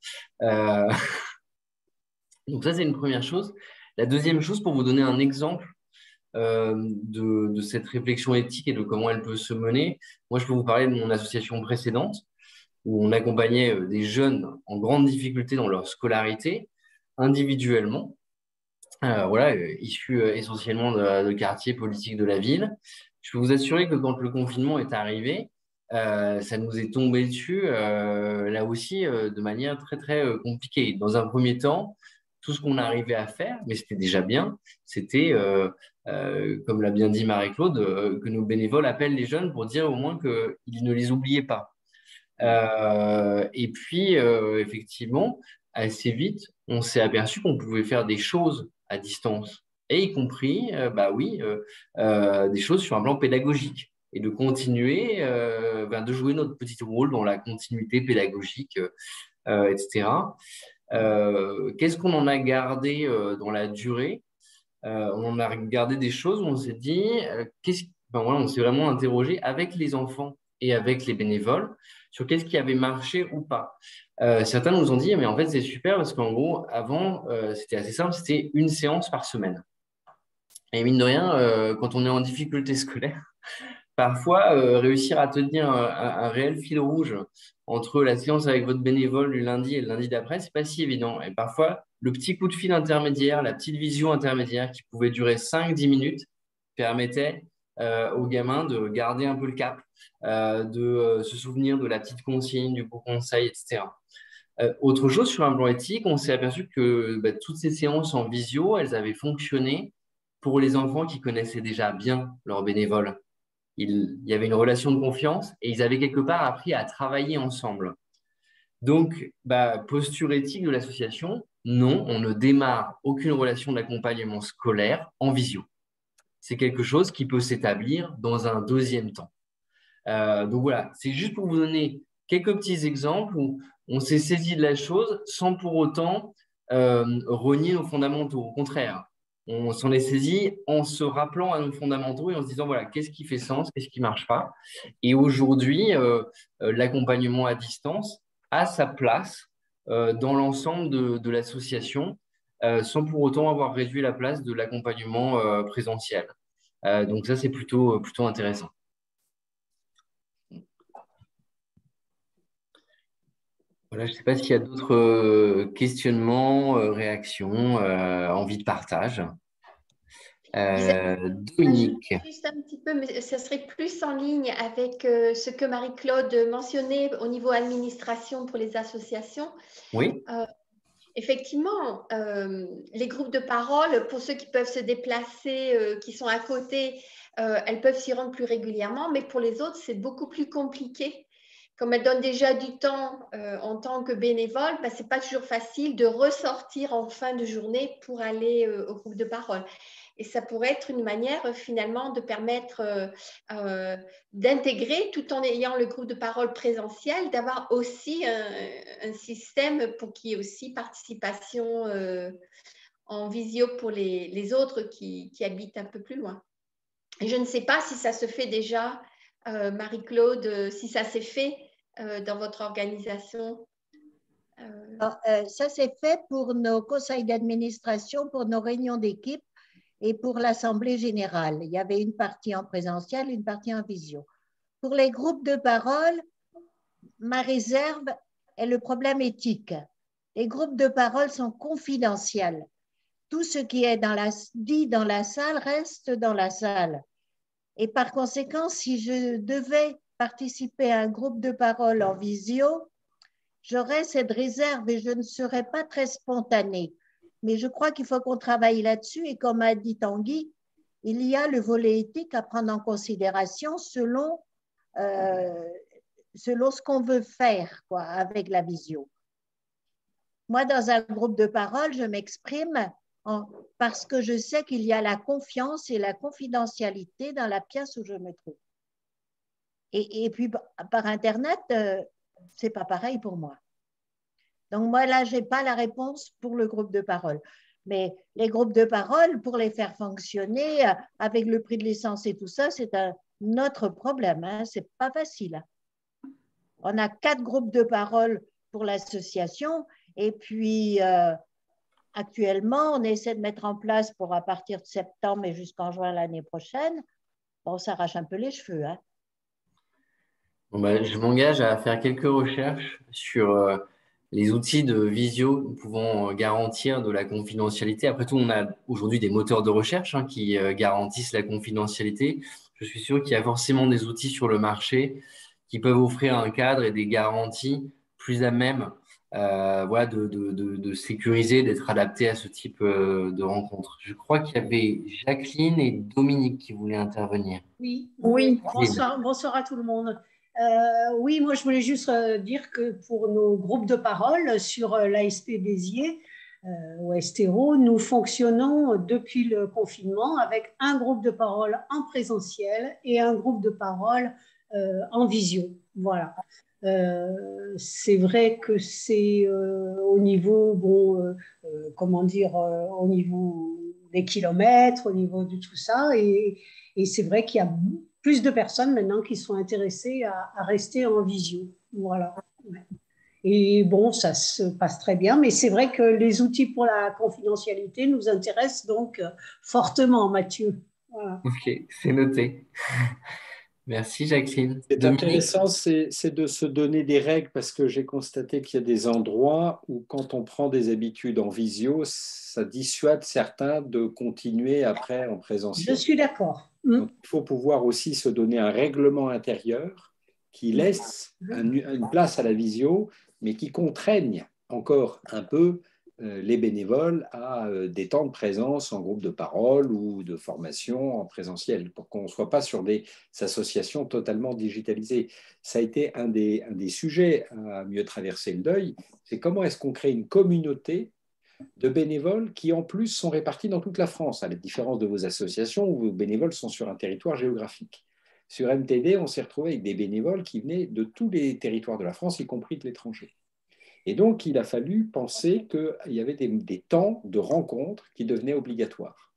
Donc ça, c'est une première chose. La deuxième chose, pour vous donner un exemple de cette réflexion éthique et de comment elle peut se mener, moi, je peux vous parler de mon association précédente, où on accompagnait des jeunes en grande difficulté dans leur scolarité, individuellement, issus essentiellement de quartiers politiques de la ville. Je peux vous assurer que quand le confinement est arrivé, ça nous est tombé dessus, là aussi, de manière très, très compliquée. Dans un premier temps, tout ce qu'on arrivait à faire, mais c'était déjà bien, c'était, comme l'a bien dit Marie-Claude, que nos bénévoles appellent les jeunes pour dire au moins qu'ils ne les oubliaient pas. Et puis, effectivement, assez vite, on s'est aperçu qu'on pouvait faire des choses à distance, et y compris, des choses sur un plan pédagogique, et de continuer, de jouer notre petit rôle dans la continuité pédagogique, etc. Qu'est-ce qu'on en a gardé dans la durée? On en a gardé des choses où on s'est dit, on s'est vraiment interrogé avec les enfants et avec les bénévoles sur qu'est-ce qui avait marché ou pas. Certains nous ont dit, mais en fait, c'est super parce qu'en gros, avant, c'était assez simple, c'était une séance par semaine. Et mine de rien, quand on est en difficulté scolaire, parfois, réussir à tenir un réel fil rouge entre la séance avec votre bénévole du lundi et le lundi d'après, c'est pas si évident. Et parfois, le petit coup de fil intermédiaire, la petite visio intermédiaire qui pouvait durer 5-10 minutes permettait aux gamins de garder un peu le cap, de se souvenir de la petite consigne, du beau conseil, etc. Autre chose sur un plan éthique, on s'est aperçu que toutes ces séances en visio, elles avaient fonctionné pour les enfants qui connaissaient déjà bien leurs bénévoles. Il y avait une relation de confiance et ils avaient quelque part appris à travailler ensemble. Donc, posture éthique de l'association, non, on ne démarre aucune relation d'accompagnement scolaire en visio. C'est quelque chose qui peut s'établir dans un deuxième temps. Donc voilà, c'est juste pour vous donner quelques petits exemples où on s'est saisi de la chose sans pour autant renier nos fondamentaux. Au contraire, on s'en est saisi en se rappelant à nos fondamentaux et en se disant, voilà, qu'est-ce qui fait sens, qu'est-ce qui ne marche pas. Et aujourd'hui, l'accompagnement à distance a sa place dans l'ensemble de l'association, sans pour autant avoir réduit la place de l'accompagnement présentiel. Donc ça, c'est plutôt intéressant. Voilà, je ne sais pas s'il y a d'autres questionnements, réactions, envie de partage. Dominique. Juste un petit peu, mais ça serait plus en ligne avec ce que Marie-Claude mentionnait au niveau administration pour les associations. Oui. Effectivement, les groupes de parole, pour ceux qui peuvent se déplacer, qui sont à côté, elles peuvent s'y rendre plus régulièrement, mais pour les autres, c'est beaucoup plus compliqué. Comme elles donnent déjà du temps en tant que bénévole, ce n'est pas toujours facile de ressortir en fin de journée pour aller au groupe de parole. Et ça pourrait être une manière finalement de permettre d'intégrer, tout en ayant le groupe de parole présentiel, d'avoir aussi un système pour qu'il y ait aussi participation en visio pour les autres qui habitent un peu plus loin. Et je ne sais pas si ça se fait déjà, Marie-Claude, si ça s'est fait dans votre organisation. Alors, ça s'est fait pour nos conseils d'administration, pour nos réunions d'équipe et pour l'Assemblée générale. Il y avait une partie en présentiel, une partie en visio. Pour les groupes de parole, ma réserve est le problème éthique. Les groupes de parole sont confidentiels. Tout ce qui est dit dans la salle reste dans la salle. Et par conséquent, si je devais participer à un groupe de parole en visio, j'aurais cette réserve et je ne serais pas très spontanée. Mais je crois qu'il faut qu'on travaille là-dessus et comme a dit Tanguy, il y a le volet éthique à prendre en considération selon ce qu'on veut faire quoi, avec la visio. Moi, dans un groupe de parole, je m'exprime parce que je sais qu'il y a la confiance et la confidentialité dans la pièce où je me trouve. Et puis, par Internet, c'est pas pareil pour moi. Donc, moi, là, je n'ai pas la réponse pour le groupe de parole. Mais les groupes de parole, pour les faire fonctionner avec le prix de l'essence et tout ça, c'est un autre problème. Hein. Ce n'est pas facile. On a 4 groupes de parole pour l'association. Et puis, actuellement, on essaie de mettre en place pour à partir de septembre et jusqu'en juin l'année prochaine. On s'arrache un peu les cheveux. Hein. Bon, bah, je m'engage à faire quelques recherches sur les outils de visio. Nous pouvons garantir de la confidentialité. Après tout, on a aujourd'hui des moteurs de recherche qui garantissent la confidentialité. Je suis sûr qu'il y a forcément des outils sur le marché qui peuvent offrir un cadre et des garanties plus à même voilà, de sécuriser, d'être adaptés à ce type de rencontre. Je crois qu'il y avait Jacqueline et Dominique qui voulaient intervenir. Oui, Oui. bonsoir à tout le monde. Oui, moi je voulais juste dire que pour nos groupes de parole sur l'ASP Béziers ou Estéro, nous fonctionnons depuis le confinement avec un groupe de parole en présentiel et un groupe de parole en visio. Voilà. C'est vrai que c'est au niveau, comment dire, au niveau des kilomètres, au niveau de tout ça, et c'est vrai qu'il y a plus de personnes maintenant qui sont intéressées à rester en visio. Voilà. Et bon, ça se passe très bien, mais c'est vrai que les outils pour la confidentialité nous intéressent donc fortement, Mathieu. Voilà. Ok, c'est noté. Merci Jacqueline. C'est Dominique. intéressant, c'est de se donner des règles parce que j'ai constaté qu'il y a des endroits où quand on prend des habitudes en visio, ça dissuade certains de continuer après en présentiel. Je suis d'accord. Donc, il faut pouvoir aussi se donner un règlement intérieur qui laisse une place à la visio, mais qui contraigne encore un peu les bénévoles à des temps de présence en groupe de parole ou de formation en présentiel, pour qu'on ne soit pas sur des associations totalement digitalisées. Ça a été un des sujets à mieux traverser le deuil, c'est comment est-ce qu'on crée une communauté de bénévoles qui, en plus, sont répartis dans toute la France, à la différence de vos associations où vos bénévoles sont sur un territoire géographique. Sur MTD, on s'est retrouvé avec des bénévoles qui venaient de tous les territoires de la France, y compris de l'étranger. Et donc, il a fallu penser qu'il y avait des temps de rencontres qui devenaient obligatoires.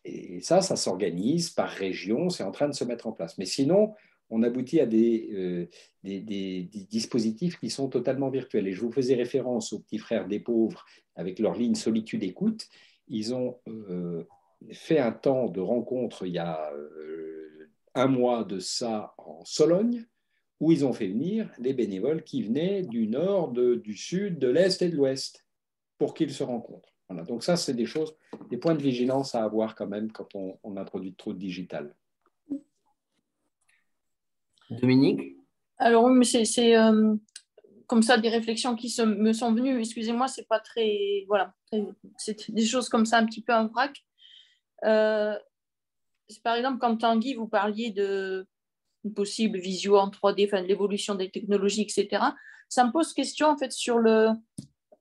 Et ça s'organise par région, c'est en train de se mettre en place. Mais sinon, on aboutit à des dispositifs qui sont totalement virtuels. Et je vous faisais référence aux petits frères des pauvres avec leur ligne Solitude Écoute. Ils ont fait un temps de rencontre il y a un mois de ça en Sologne, où ils ont fait venir les bénévoles qui venaient du nord, du sud, de l'est et de l'ouest pour qu'ils se rencontrent. Voilà. Donc ça, c'est des choses, des points de vigilance à avoir quand même quand on introduit trop de digital. Dominique? Alors oui, mais c'est comme ça des réflexions qui me sont venues. Excusez-moi, c'est pas très... Voilà, c'est des choses comme ça un petit peu en vrac. Par exemple, quand Tanguy, vous parliez de une possible visio en 3D, enfin, de l'évolution des technologies, etc., ça me pose question en fait sur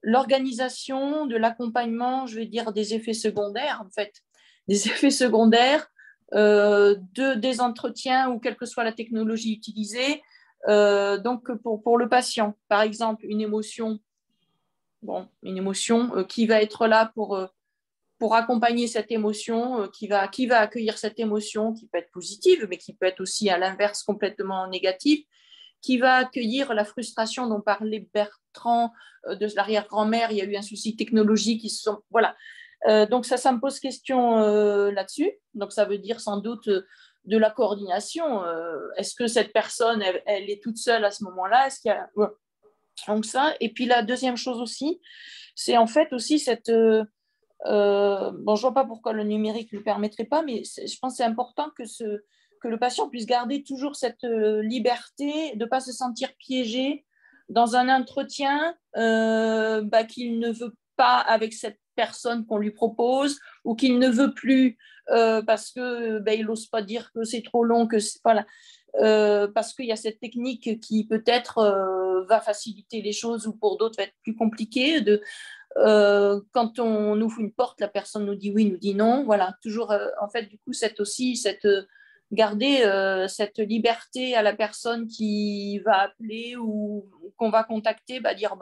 l'organisation de l'accompagnement, je vais dire, des effets secondaires, en fait. Des effets secondaires des entretiens ou quelle que soit la technologie utilisée. Donc, pour le patient, par exemple, une émotion qui va être là pour accompagner cette émotion, qui va accueillir cette émotion, qui peut être positive, mais qui peut être aussi à l'inverse complètement négative, qui va accueillir la frustration dont parlait Bertrand de l'arrière-grand-mère. Il y a eu un souci technologique. Voilà. Donc, ça me pose question là-dessus. Donc, ça veut dire sans doute de la coordination. Est-ce que cette personne, elle est toute seule à ce moment-là? Est-ce qu'il y a... Donc, ça. Et puis, la deuxième chose aussi, c'est en fait aussi cette... je ne vois pas pourquoi le numérique ne le permettrait pas, mais je pense que c'est important que le patient puisse garder toujours cette liberté de ne pas se sentir piégé dans un entretien qu'il ne veut pas avec cette personne qu'on lui propose ou qu'il ne veut plus parce que il n'ose pas dire que c'est trop long, que c'est voilà. Parce qu'il y a cette technique qui peut-être va faciliter les choses ou pour d'autres va être plus compliquée. Quand on ouvre une porte, la personne nous dit oui, nous dit non. Voilà, toujours en fait du coup garder cette liberté à la personne qui va appeler ou qu'on va contacter, dire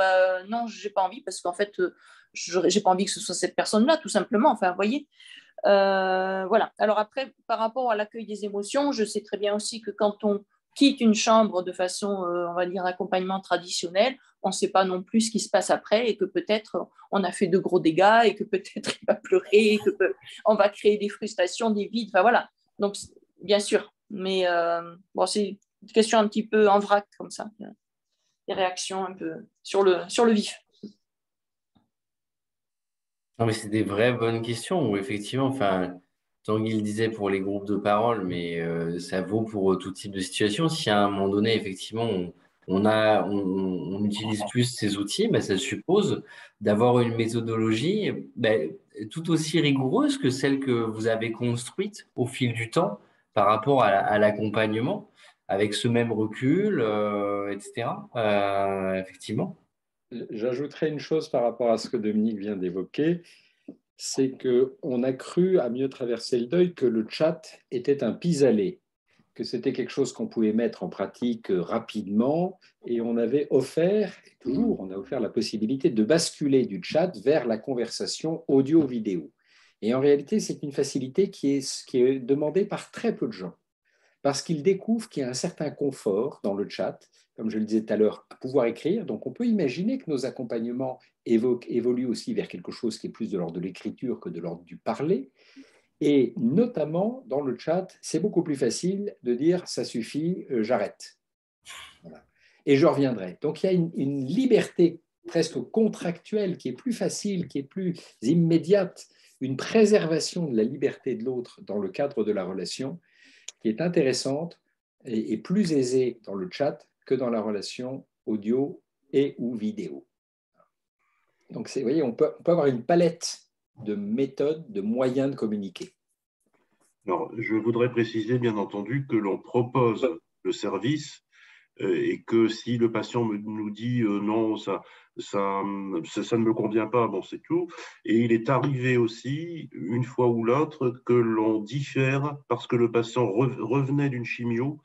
non, j'ai pas envie parce qu'en fait j'ai pas envie que ce soit cette personne-là, tout simplement. Enfin, vous voyez. Voilà. Alors après, par rapport à l'accueil des émotions, je sais très bien aussi que quand on quitte une chambre de façon, on va dire, accompagnement traditionnel, on ne sait pas non plus ce qui se passe après et que peut-être on a fait de gros dégâts et que peut-être il va pleurer et que on va créer des frustrations, des vides. Enfin voilà. Donc, bien sûr. Mais bon, c'est une question un petit peu en vrac comme ça. Des réactions un peu sur le vif. Non, mais c'est des vraies bonnes questions où effectivement, enfin, Tanguy le disait pour les groupes de parole, mais ça vaut pour tout type de situation. Si à un moment donné, effectivement, on utilise plus ces outils, ça suppose d'avoir une méthodologie tout aussi rigoureuse que celle que vous avez construite au fil du temps par rapport à l'accompagnement, avec ce même recul, etc. Effectivement. J'ajouterais une chose par rapport à ce que Dominique vient d'évoquer, c'est qu'on a cru, à mieux traverser le deuil, que le chat était un pis-aller, que c'était quelque chose qu'on pouvait mettre en pratique rapidement, et on avait offert, et toujours, on a offert la possibilité de basculer du chat vers la conversation audio-vidéo. Et en réalité, c'est une facilité qui est demandée par très peu de gens, parce qu'ils découvrent qu'il y a un certain confort dans le chat, comme je le disais tout à l'heure, à pouvoir écrire. Donc, on peut imaginer que nos accompagnements évoluent aussi vers quelque chose qui est plus de l'ordre de l'écriture que de l'ordre du parler. Et notamment, dans le chat, c'est beaucoup plus facile de dire « ça suffit, j'arrête ». Voilà. Et je reviendrai. Donc, il y a une liberté presque contractuelle qui est plus facile, qui est plus immédiate, une préservation de la liberté de l'autre dans le cadre de la relation qui est intéressante et plus aisée dans le chat que dans la relation audio et ou vidéo. Donc, vous voyez, on peut avoir une palette de méthodes, de moyens de communiquer. Alors, je voudrais préciser, bien entendu, que l'on propose le service et que si le patient nous dit non, ça ne me convient pas, bon, c'est tout. Et il est arrivé aussi, une fois ou l'autre, que l'on diffère parce que le patient revenait d'une chimio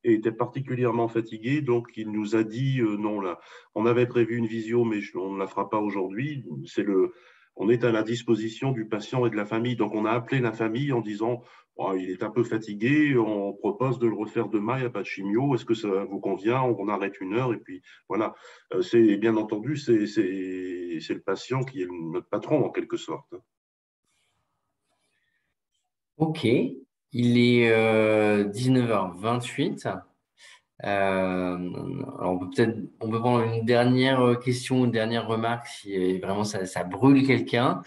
et était particulièrement fatigué, donc il nous a dit non, là, on avait prévu une visio, mais on ne la fera pas aujourd'hui. On est à la disposition du patient et de la famille. Donc, on a appelé la famille en disant oh, il est un peu fatigué, on propose de le refaire demain, il n'y a pas de chimio, est-ce que ça vous convient? On arrête 1 heure et puis voilà. C'est bien entendu, c'est le patient qui est notre patron en quelque sorte. Ok, il est 19h28. Alors on peut prendre une dernière question, une dernière remarque si vraiment ça brûle quelqu'un.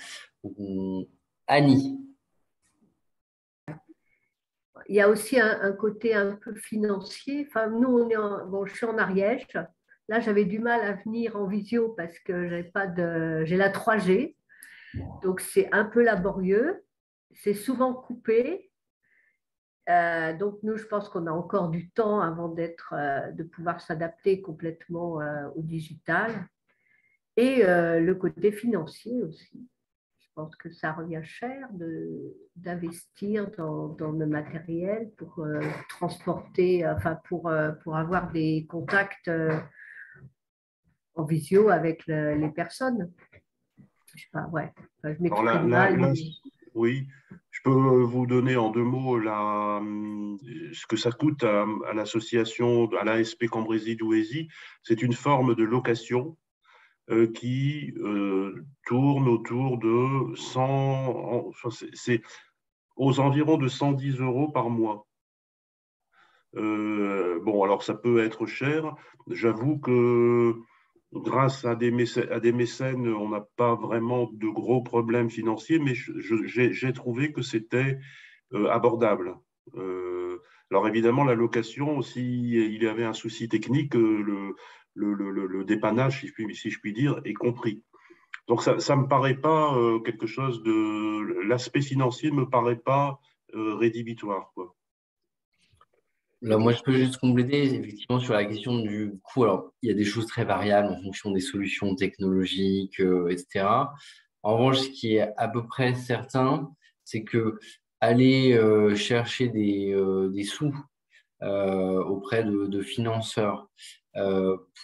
Annie. Il y a aussi un côté un peu financier. Enfin, nous, je suis en Ariège. Là, j'avais du mal à venir en visio parce que j'ai la 3G. Donc, c'est un peu laborieux. C'est souvent coupé. Donc, nous, je pense qu'on a encore du temps avant de pouvoir s'adapter complètement au digital. Et le côté financier aussi. Je pense que ça revient cher d'investir dans le matériel pour transporter, enfin pour avoir des contacts en visio avec les personnes. Je sais pas, ouais. Enfin, je m'exprime mal. Oui, je peux vous donner en 2 mots ce que ça coûte à l'association, à l'ASP Cambrésis Douaisis. C'est une forme de location qui tourne autour de 100, c'est aux environs de 110 € par mois. Bon, alors ça peut être cher. J'avoue que grâce à des mécènes, on n'a pas vraiment de gros problèmes financiers, mais j'ai trouvé que c'était abordable. Alors évidemment, la location, si il y avait un souci technique, le dépannage, si je puis dire, est compris. Donc, ça ne me paraît pas quelque chose de… L'aspect financier ne me paraît pas rédhibitoire, quoi. Là, moi, je peux juste compléter effectivement sur la question du coût. Alors, il y a des choses très variables en fonction des solutions technologiques, etc. En revanche, ce qui est à peu près certain, c'est que aller chercher des sous auprès de financeurs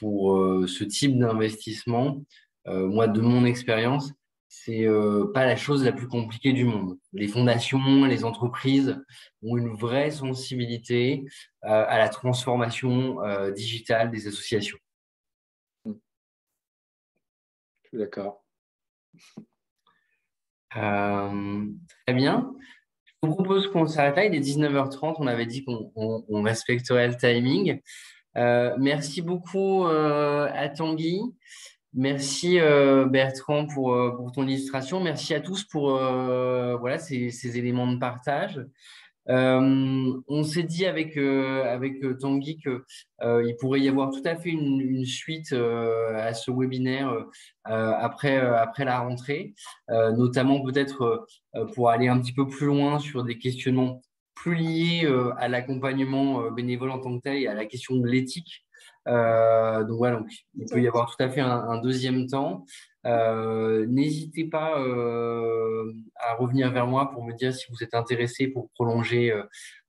pour ce type d'investissement, moi, de mon expérience, c'est pas la chose la plus compliquée du monde. Les fondations, les entreprises ont une vraie sensibilité à la transformation digitale des associations. Je suis d'accord. Très bien. Je vous propose qu'on s'arrête là. Il est 19h30. On avait dit qu'on respecterait le timing. Merci beaucoup à Tanguy. Merci Bertrand pour ton illustration. Merci à tous pour voilà, ces éléments de partage. On s'est dit avec Tanguy qu'il pourrait y avoir tout à fait une suite à ce webinaire après la rentrée, notamment peut-être pour aller un petit peu plus loin sur des questionnements plus liés à l'accompagnement bénévole en tant que tel et à la question de l'éthique. Donc voilà, donc, il peut y avoir tout à fait un deuxième temps. N'hésitez pas à revenir vers moi pour me dire si vous êtes intéressé pour prolonger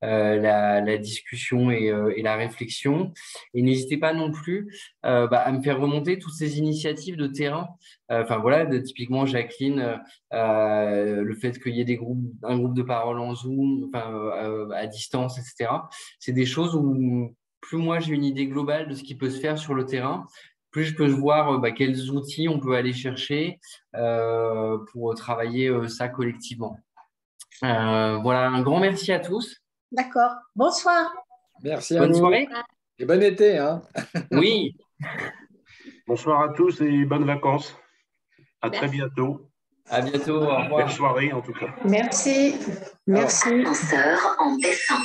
la discussion et la réflexion. Et n'hésitez pas non plus à me faire remonter toutes ces initiatives de terrain. Enfin voilà, typiquement Jacqueline, le fait qu'il y ait un groupe de parole en Zoom, à distance, etc. C'est des choses où plus moi j'ai une idée globale de ce qui peut se faire sur le terrain, plus je peux voir quels outils on peut aller chercher pour travailler ça collectivement. Voilà, un grand merci à tous. D'accord. Bonsoir. Merci à Bonne vous. soirée. Et bon été. Hein. Oui. Bonsoir à tous et bonnes vacances. À très bientôt. À bientôt. Au revoir. Belle soirée en tout cas. Merci. Merci. Ascenseur en descente.